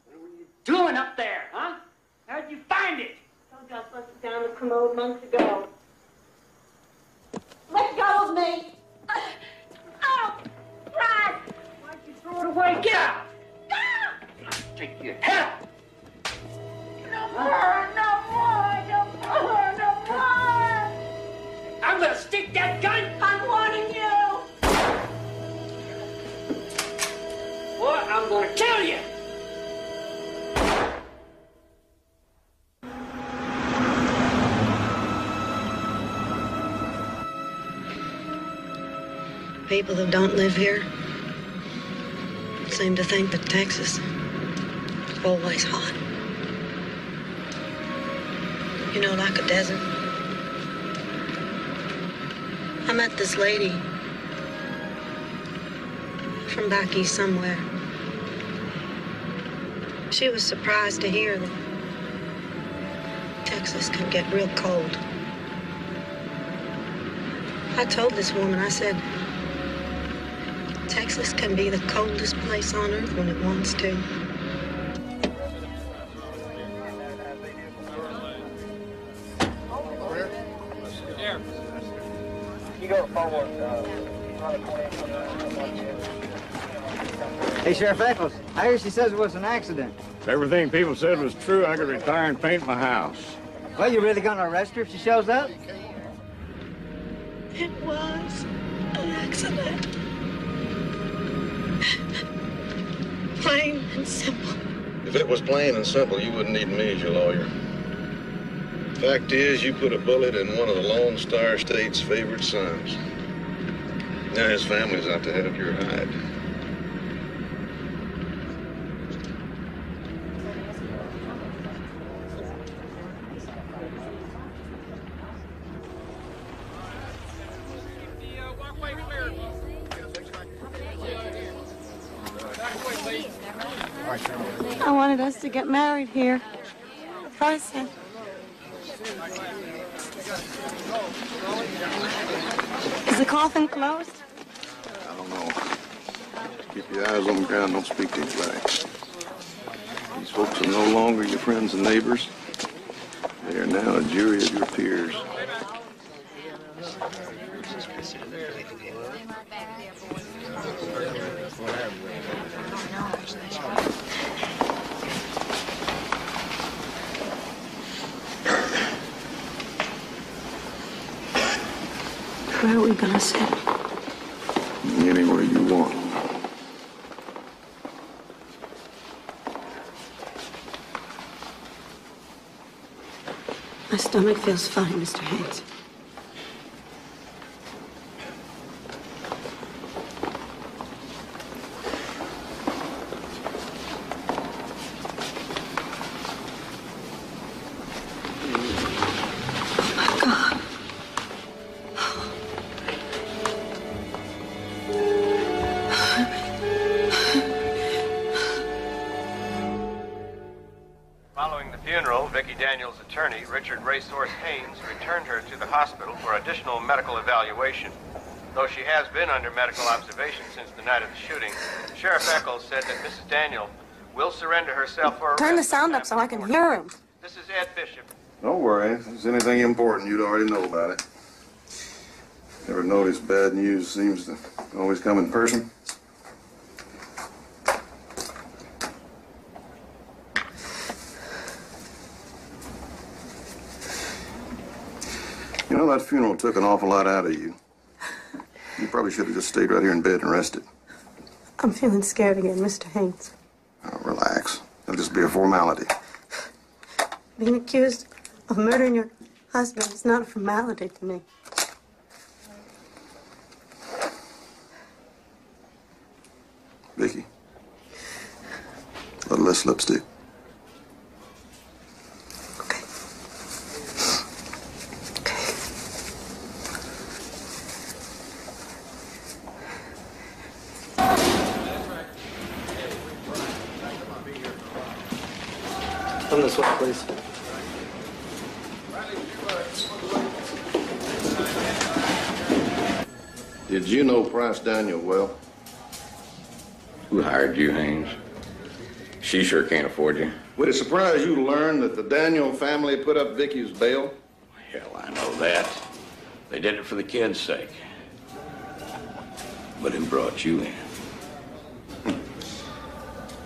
What were you doing up there, huh? How'd you find it? Some guy busted down the commode months ago. Let go of me! Oh, Price! Why'd you throw it away? Get out! Take your head off! No more! No more! No more! No more! I'm gonna stick that gun! I'm warning you! Or I'm gonna kill you! People who don't live here seem to think that Texas is always hot. You know, like a desert. I met this lady from back east somewhere. She was surprised to hear that Texas can get real cold. I told this woman, I said, Texas can be the coldest place on earth when it wants to. You go forward. Hey, Sheriff Eccles, I hear she says it was an accident. If everything people said was true, I could retire and paint my house. Well, you really gonna arrest her if she shows up? It was an accident. Plain and simple. If it was plain and simple, you wouldn't need me as your lawyer. Fact is, you put a bullet in one of the Lone Star State's favorite sons. Now his family's out to have your hide. I wanted us to get married here. Price said. Is the coffin closed? I don't know. Keep your eyes on the ground, don't speak to anybody. These folks are no longer your friends and neighbors. They are now a jury of your peers. Where are we gonna sit? Anywhere you want. My stomach feels funny, Mr. Haynes. Following the funeral, Vicki Daniels' attorney, Richard Racehorse Haynes, returned her to the hospital for additional medical evaluation. Though she has been under medical observation since the night of the shooting, Sheriff Eccles said that Mrs. Daniel will surrender herself for arrest. Turn the sound up so I can hear him. This is Ed Bishop. Don't worry. If there's anything important, you'd already know about it. Ever notice bad news seems to always come in person? You know, that funeral took an awful lot out of you. You probably should have just stayed right here in bed and rested. I'm feeling scared again, Mr. Haynes. Oh, relax. It'll just be a formality. Being accused of murdering your husband is not a formality to me. Vicki, a little less lipstick. Come this way, please. Did you know Price Daniel well? Who hired you, Haynes? She sure can't afford you. Would it surprise you to learn that the Daniel family put up Vicky's bail? Hell, I know that. They did it for the kid's sake. But who brought you in?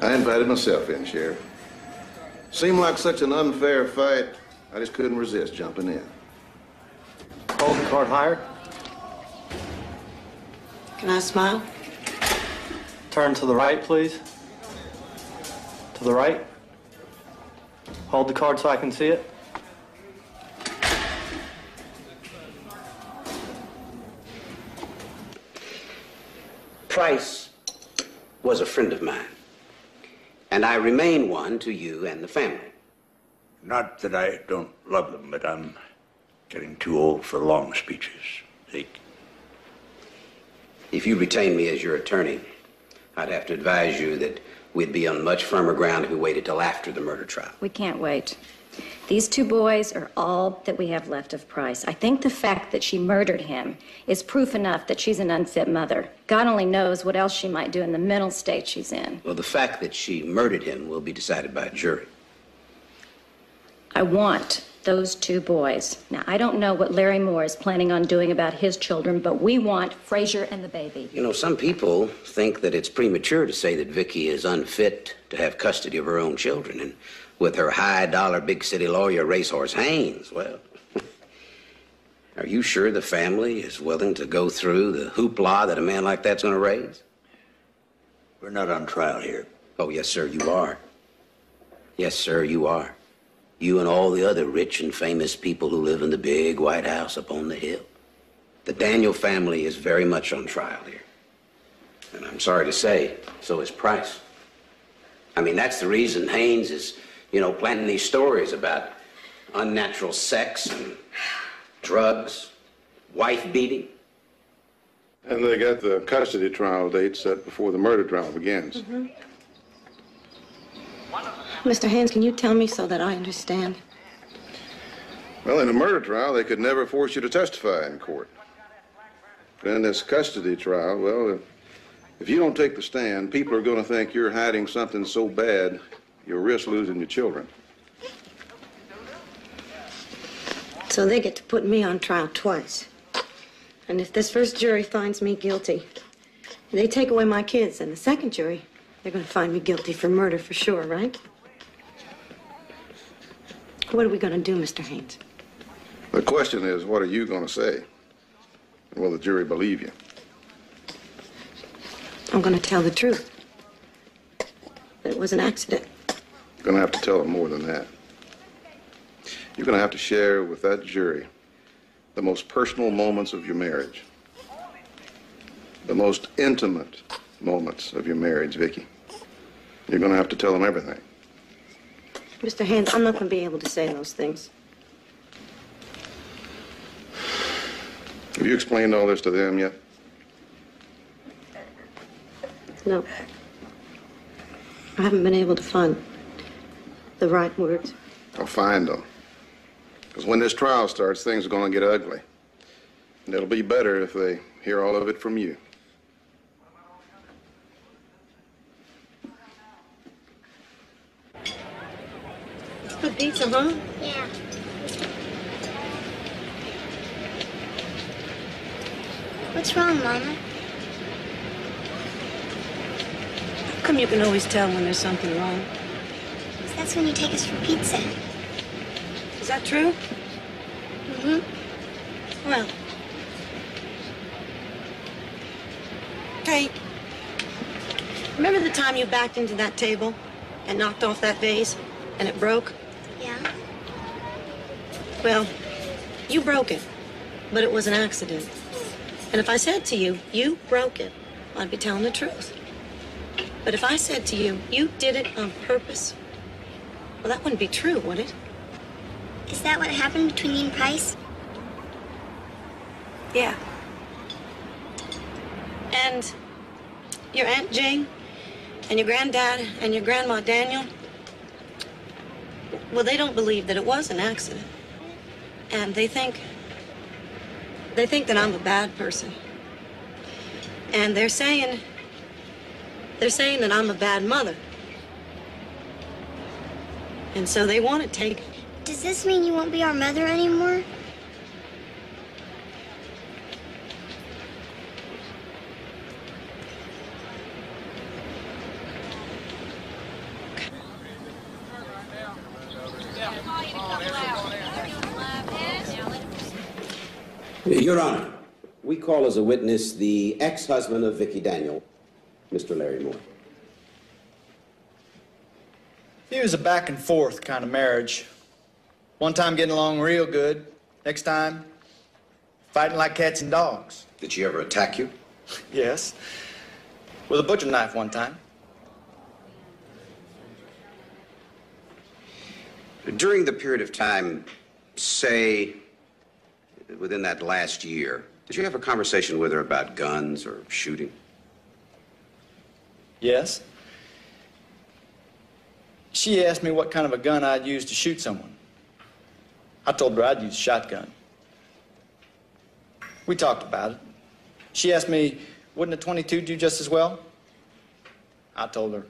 I invited myself in, Sheriff. Seemed like such an unfair fight, I just couldn't resist jumping in. Holding card hired. Can I smile? Turn to the right, please. To the right. Hold the card so I can see it. Price was a friend of mine, and I remain one to you and the family. Not that I don't love them, but I'm getting too old for long speeches. If you retain me as your attorney, I'd have to advise you that we'd be on much firmer ground if we waited till after the murder trial. We can't wait. These two boys are all that we have left of Price. I think the fact that she murdered him is proof enough that she's an unfit mother. God only knows what else she might do in the mental state she's in. Well, the fact that she murdered him will be decided by a jury. I want those two boys. Now, I don't know what Larry Moore is planning on doing about his children, but we want Frazier and the baby. You know, some people think that it's premature to say that Vicky is unfit to have custody of her own children, and with her high-dollar big-city lawyer, Racehorse Haynes, well, are you sure the family is willing to go through the hoopla that a man like that's going to raise? We're not on trial here. Oh, yes, sir, you are. Yes, sir, you are. You and all the other rich and famous people who live in the big White House up on the hill. The Daniel family is very much on trial here. And I'm sorry to say, so is Price. I mean, that's the reason Haynes is, you know, planting these stories about unnatural sex and drugs, wife beating. And they got the custody trial date set before the murder trial begins. Mm-hmm. Mr. Haynes, can you tell me so that I understand? Well, in a murder trial, they could never force you to testify in court. But in this custody trial, well, if you don't take the stand, people are going to think you're hiding something so bad, you'll risk losing your children. So they get to put me on trial twice. And if this first jury finds me guilty, they take away my kids, and the second jury, they're going to find me guilty for murder for sure, right? What are we going to do, Mr. Haynes? The question is, what are you going to say? And will the jury believe you? I'm going to tell the truth. That it was an accident. You're going to have to tell them more than that. You're going to have to share with that jury the most personal moments of your marriage. The most intimate moments of your marriage, Vicky. You're going to have to tell them everything. Mr. Haynes, I'm not going to be able to say those things. Have you explained all this to them yet? No. I haven't been able to find the right words. I'll find them. Because when this trial starts, things are going to get ugly. And it'll be better if they hear all of it from you. Good pizza, huh? Yeah. What's wrong, Mama? How come you can always tell when there's something wrong? That's when you take us for pizza. Is that true? Mm-hmm. Well. Hey, remember the time you backed into that table and knocked off that vase and it broke? Yeah. Well, you broke it, but it was an accident. And if I said to you, you broke it, I'd be telling the truth. But if I said to you, you did it on purpose, well, that wouldn't be true, would it? Is that what happened between you and Price? Yeah. And your Aunt Jane and your granddad and your grandma Daniel, well, they don't believe that it was an accident. And they think that I'm a bad person. And they're saying that I'm a bad mother. And so they want to take... Does this mean you won't be our mother anymore? Your Honor, we call as a witness the ex-husband of Vicky Daniel, Mr. Larry Moore. It was a back and forth kind of marriage. One time getting along real good, next time fighting like cats and dogs. Did she ever attack you? Yes. With a butcher knife one time. During the period of time, say, within that last year, did you have a conversation with her about guns or shooting? Yes. She asked me what kind of a gun I'd use to shoot someone. I told her I'd use a shotgun. We talked about it. She asked me, wouldn't a .22 do just as well? I told her,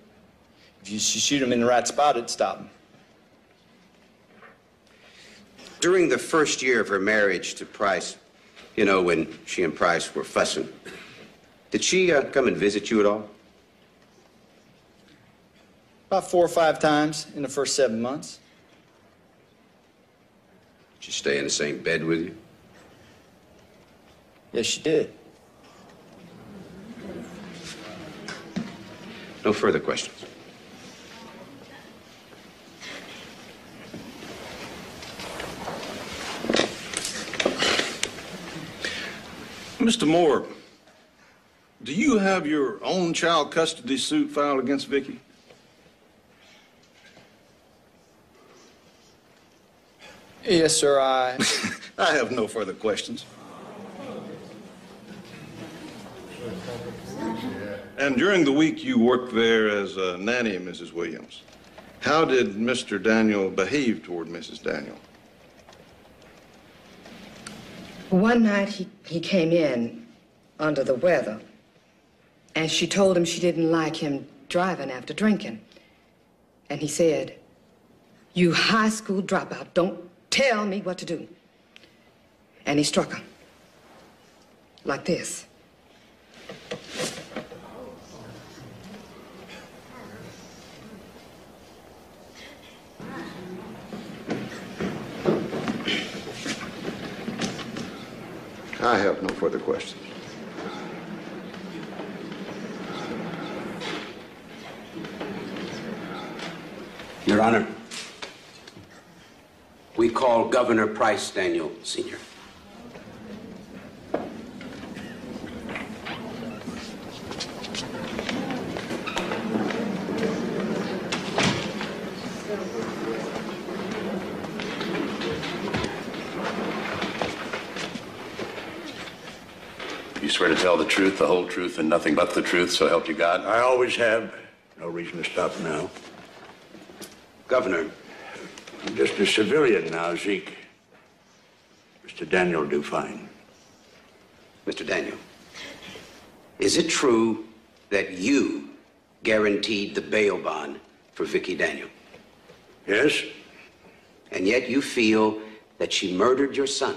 if you shoot him in the right spot, it'd stop him. During the first year of her marriage to Price, you know, when she and Price were fussing, did she come and visit you at all? About 4 or 5 times in the first 7 months. Did she stay in the same bed with you? Yes, she did. No further questions. Mr. Moore, do you have your own child custody suit filed against Vicky? Yes, sir, I have no further questions. And during the week you worked there as a nanny, Mrs. Williams, how did Mr. Daniel behave toward Mrs. Daniel? One night he came in under the weather, and she told him she didn't like him driving after drinking. And he said, "You high school dropout, don't tell me what to do." And he struck her. Like this. I have no further questions. Your Honor, we call Governor Price Daniel, Sr. You swear to tell the truth, the whole truth, and nothing but the truth, so help you God? I always have. No reason to stop now. Governor. I'm just a civilian now, Zeke. Mr. Daniel do fine. Mr. Daniel, is it true that you guaranteed the bail bond for Vicky Daniel? Yes. And yet you feel that she murdered your son?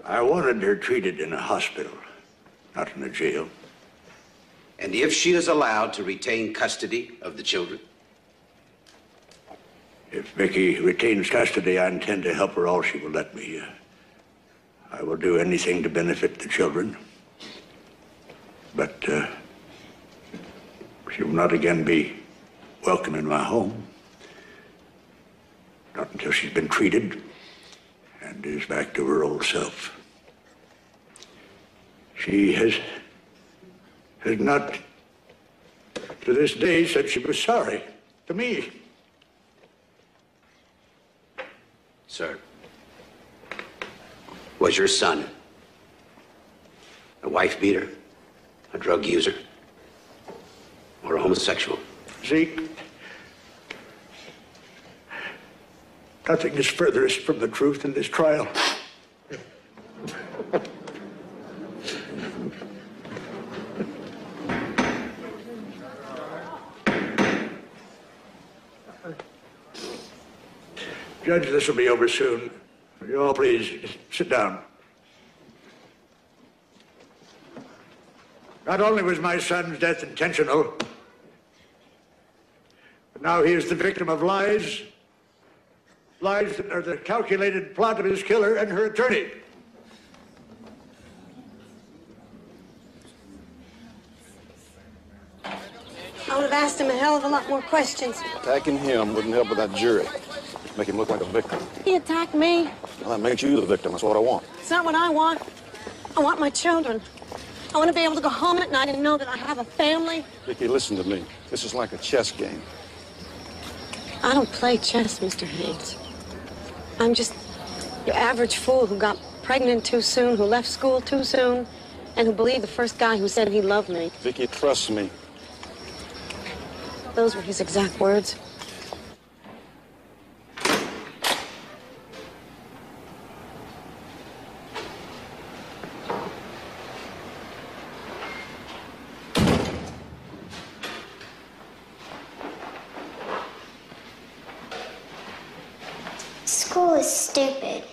I wanted her treated in a hospital, not in a jail. And if she is allowed to retain custody of the children? If Vicky retains custody, I intend to help her all she will let me. I will do anything to benefit the children. But she will not again be welcome in my home. Not until she's been treated and is back to her old self. She has not, to this day, said she was sorry to me. Sir, was your son a wife beater, a drug user, or a homosexual? Zeke, nothing is furthest from the truth in this trial. Judge, this will be over soon. Will you all please sit down? Not only was my son's death intentional, but now he is the victim of lies that are the calculated plot of his killer and her attorney. I would have asked him a hell of a lot more questions. Attacking him wouldn't help with that jury. Make him look like a victim. He attacked me. Well, that makes you the victim. That's what I want. It's not what I want. I want my children. I want to be able to go home at night and know that I have a family. Vicky, listen to me. This is like a chess game. I don't play chess, Mr. Haynes. I'm just your average fool who got pregnant too soon, who left school too soon, and who believed the first guy who said he loved me. Vicky, trust me. Those were his exact words. School is stupid.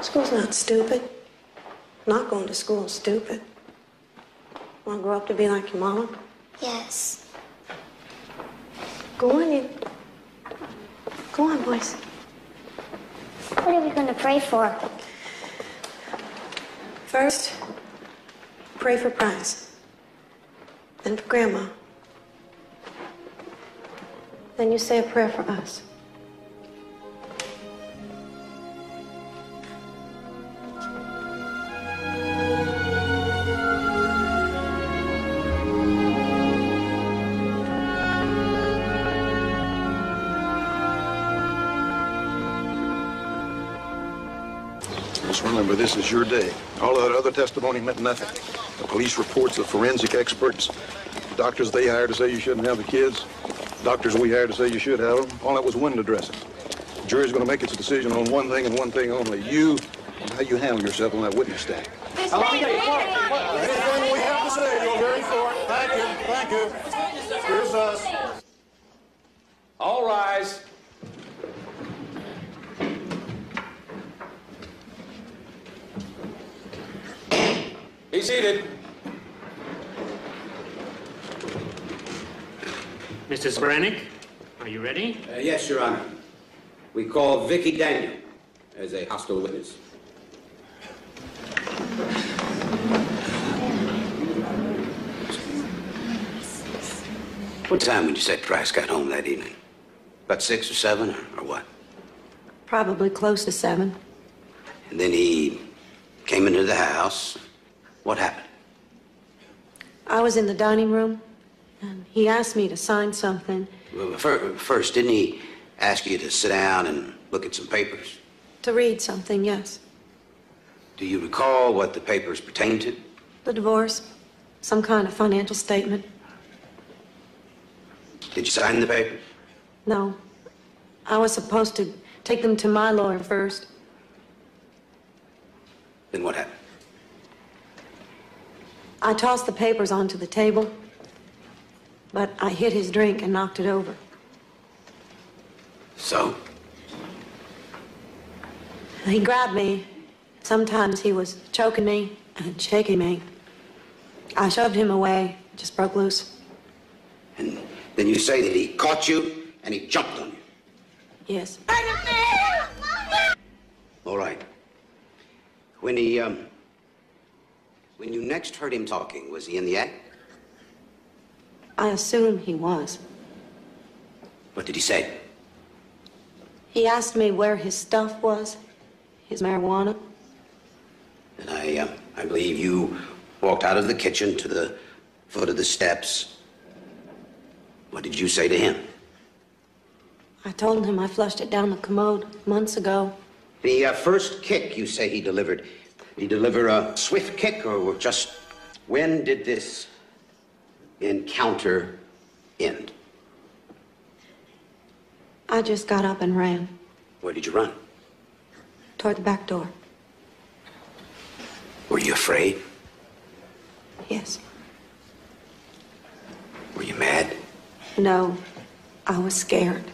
School's not stupid. Not going to school is stupid. Want to grow up to be like your mama? Yes. Go on, you. Go on, boys. What are we going to pray for? First, pray for Price. Then for Grandma. Then you say a prayer for us. Just remember, this is your day. All of that other testimony meant nothing. The police reports, the forensic experts, the doctors they hired to say you shouldn't have the kids, doctors we hired to say you should have them, all that was window dressing. The jury's going to make its decision on one thing and one thing only: you and how you handle yourself on that witness stand. Anything we have to say, you're very for it. Thank you. Thank you. Here's us. All rise. Be seated. Mr. Brannick, are you ready? Yes, Your Honor. We call Vicky Daniel as a hostile witness. What time would you say Price got home that evening? About 6 or 7 or what? Probably close to 7. And then he came into the house. What happened? I was in the dining room, and he asked me to sign something. Well, first, didn't he ask you to sit down and look at some papers? To read something, yes. Do you recall what the papers pertain to? The divorce, some kind of financial statement. Did you sign the papers? No. I was supposed to take them to my lawyer first. Then what happened? I tossed the papers onto the table, but I hit his drink and knocked it over. So? He grabbed me. Sometimes he was choking me and shaking me. I shoved him away, just broke loose. And then you say that he caught you and he jumped on you? Yes. All right. When you next heard him talking, was he in the act? I assume he was. What did he say? He asked me where his stuff was, his marijuana. And I believe you walked out of the kitchen to the foot of the steps. What did you say to him? I told him I flushed it down the commode months ago. The first kick you say he delivered, did he deliver a swift kick or just... When did this encounter end? I just got up and ran. Where did you run? Toward the back door. Were you afraid? Yes. Were you mad? No, I was scared.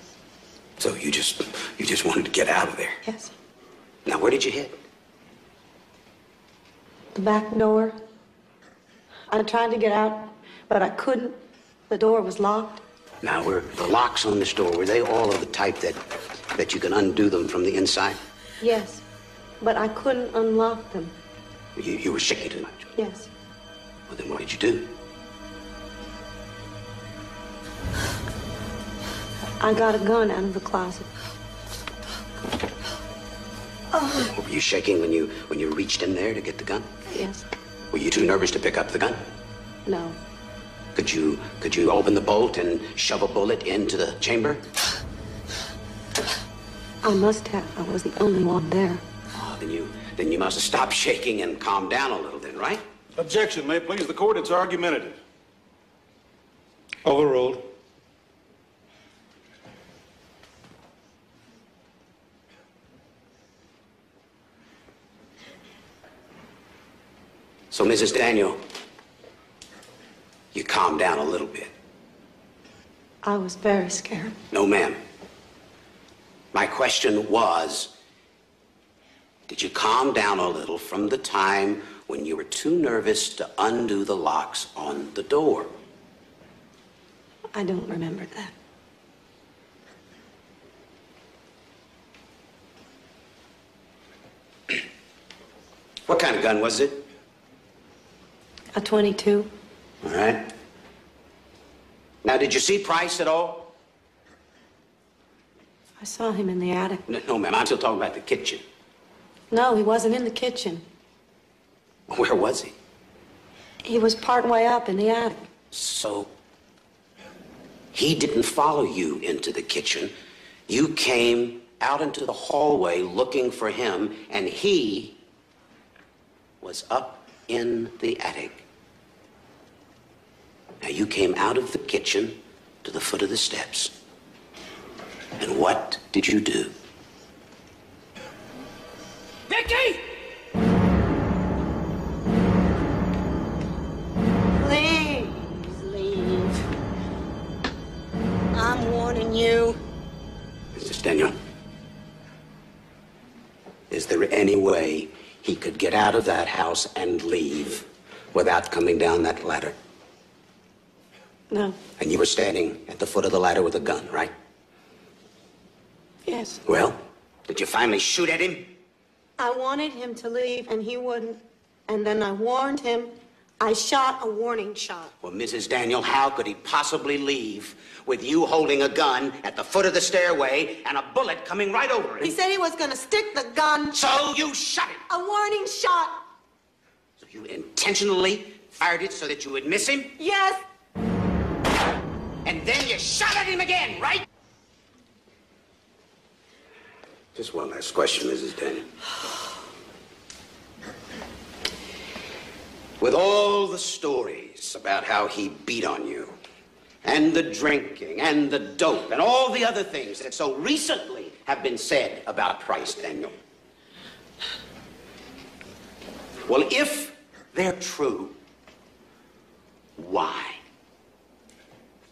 So you just wanted to get out of there? Yes. Now, where did you hit? The back door. I tried to get out, but I couldn't. The door was locked. Now, were the locks on this door, were they all of the type that you can undo them from the inside? Yes, but I couldn't unlock them. You were shaking too much? Yes. Well, then what did you do? I got a gun out of the closet. Were you shaking when you reached in there to get the gun? Yes. Were you too nervous to pick up the gun? No. Could you open the bolt and shove a bullet into the chamber? I must have. I was the only one there. Oh, then you must have stopped shaking and calmed down a little then, right? Objection. May it please the court, it's argumentative. Overruled. So, Mrs. Daniel, you calm down a little bit. I was very scared. No, ma'am. My question was, did you calm down a little from the time when you were too nervous to undo the locks on the door? I don't remember that. What kind of gun was it? A 22. All right. Now, did you see Price at all? I saw him in the attic. No, ma'am. I'm still talking about the kitchen. No, he wasn't in the kitchen. Where was he? He was part way up in the attic. So, he didn't follow you into the kitchen. You came out into the hallway looking for him, and he was up in the attic. Now, you came out of the kitchen to the foot of the steps. And what did you do? Vicky! Please leave. I'm warning you. Mrs. Daniel, is there any way he could get out of that house and leave without coming down that ladder? No. And you were standing at the foot of the ladder with a gun, right? Yes. Well, did you finally shoot at him? I wanted him to leave, and he wouldn't. And then I warned him. I shot a warning shot. Well, Mrs. Daniel, how could he possibly leave with you holding a gun at the foot of the stairway and a bullet coming right over him? He said he was going to stick the gun. So you shot him? A warning shot. So you intentionally fired it so that you would miss him? Yes. And then you shot at him again, right? Just one last question, Mrs. Daniel. With all the stories about how he beat on you, and the drinking, and the dope, and all the other things that so recently have been said about Price, Daniel. Well, if they're true, why?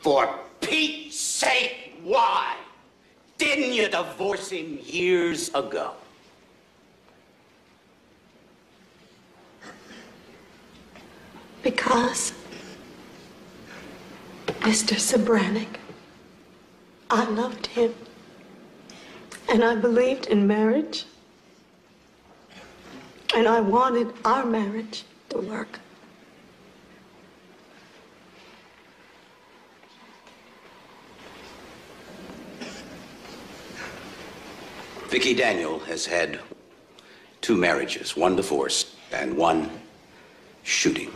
For Pete's sake, why? Didn't you divorce him years ago? Because, Mr. Sobranik, I loved him. And I believed in marriage. And I wanted our marriage to work. Vicki Daniel has had 2 marriages, 1 divorce, and 1 shooting.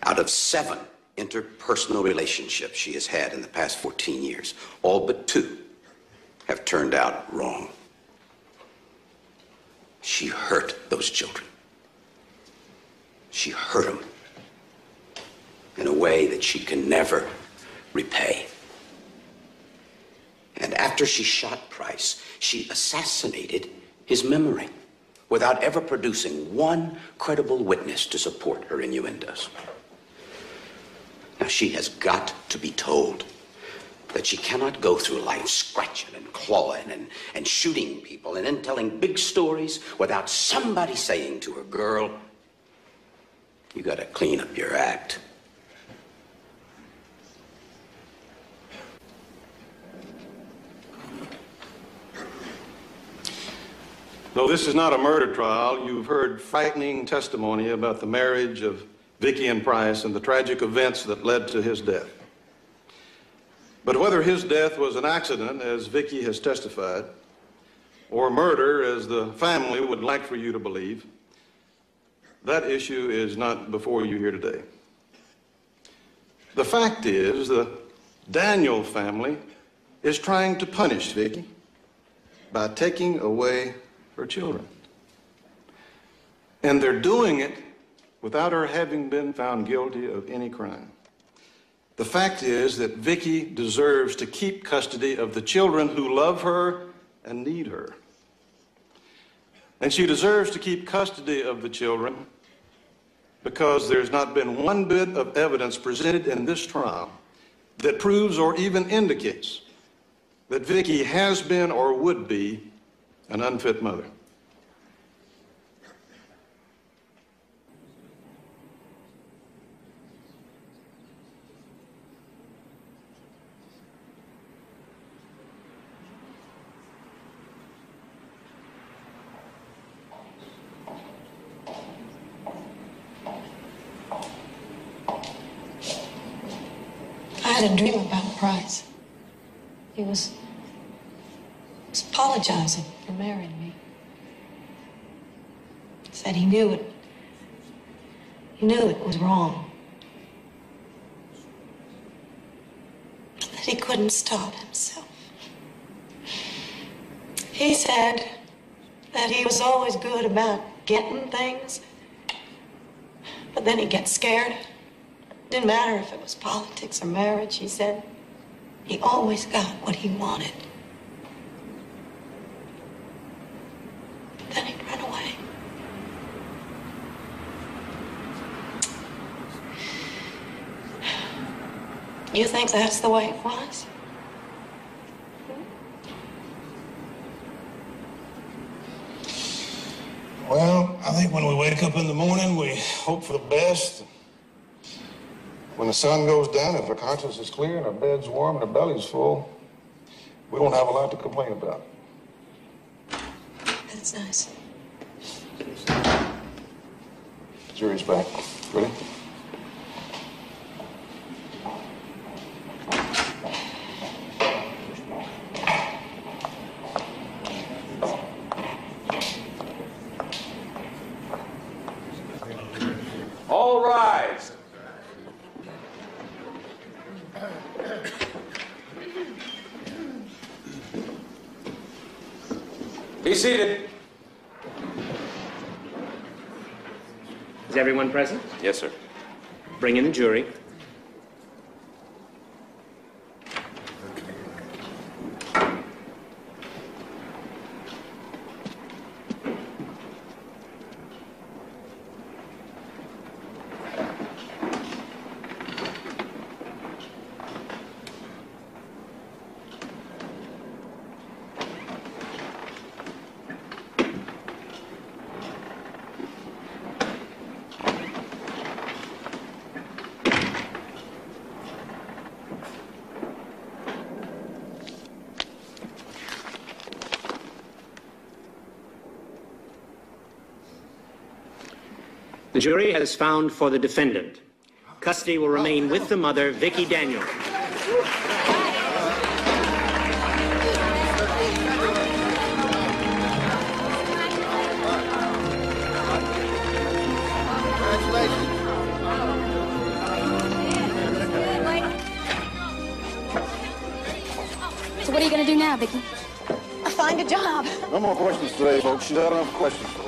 Out of 7 interpersonal relationships she has had in the past 14 years, all but 2 have turned out wrong. She hurt those children. She hurt them in a way that she can never repay. And after she shot Price, she assassinated his memory without ever producing 1 credible witness to support her innuendos. Now, she has got to be told that she cannot go through life scratching and clawing and shooting people and then telling big stories without somebody saying to her, girl, you got to clean up your act. Though this is not a murder trial, you've heard frightening testimony about the marriage of Vicki and Price and the tragic events that led to his death. But whether his death was an accident, as Vicki has testified, or murder, as the family would like for you to believe, that issue is not before you here today. The fact is, the Daniel family is trying to punish Vicki by taking away her children. And they're doing it without her having been found guilty of any crime. The fact is that Vicky deserves to keep custody of the children who love her and need her. And she deserves to keep custody of the children because there's not been one bit of evidence presented in this trial that proves or even indicates that Vicky has been or would be an unfit mother. I had a dream about Price. He was apologizing for marrying me. He said he knew it. He knew it was wrong. But that he couldn't stop himself. He said that he was always good about getting things, but then he'd get scared. Didn't matter if it was politics or marriage, he said. He always got what he wanted. Then he'd run away. You think that's the way it was? Well, I think when we wake up in the morning, we hope for the best. When the sun goes down, if our conscience is clear and our bed's warm and our belly's full, we don't have a lot to complain about. That's nice. Jury's back. Ready? All rise. Be seated. Is everyone present? Yes, sir. Bring in the jury. The jury has found for the defendant. Custody will remain with the mother, Vicky Daniel. So what are you going to do now, Vicky? Find a job. No more questions today, folks. She's had enough questions.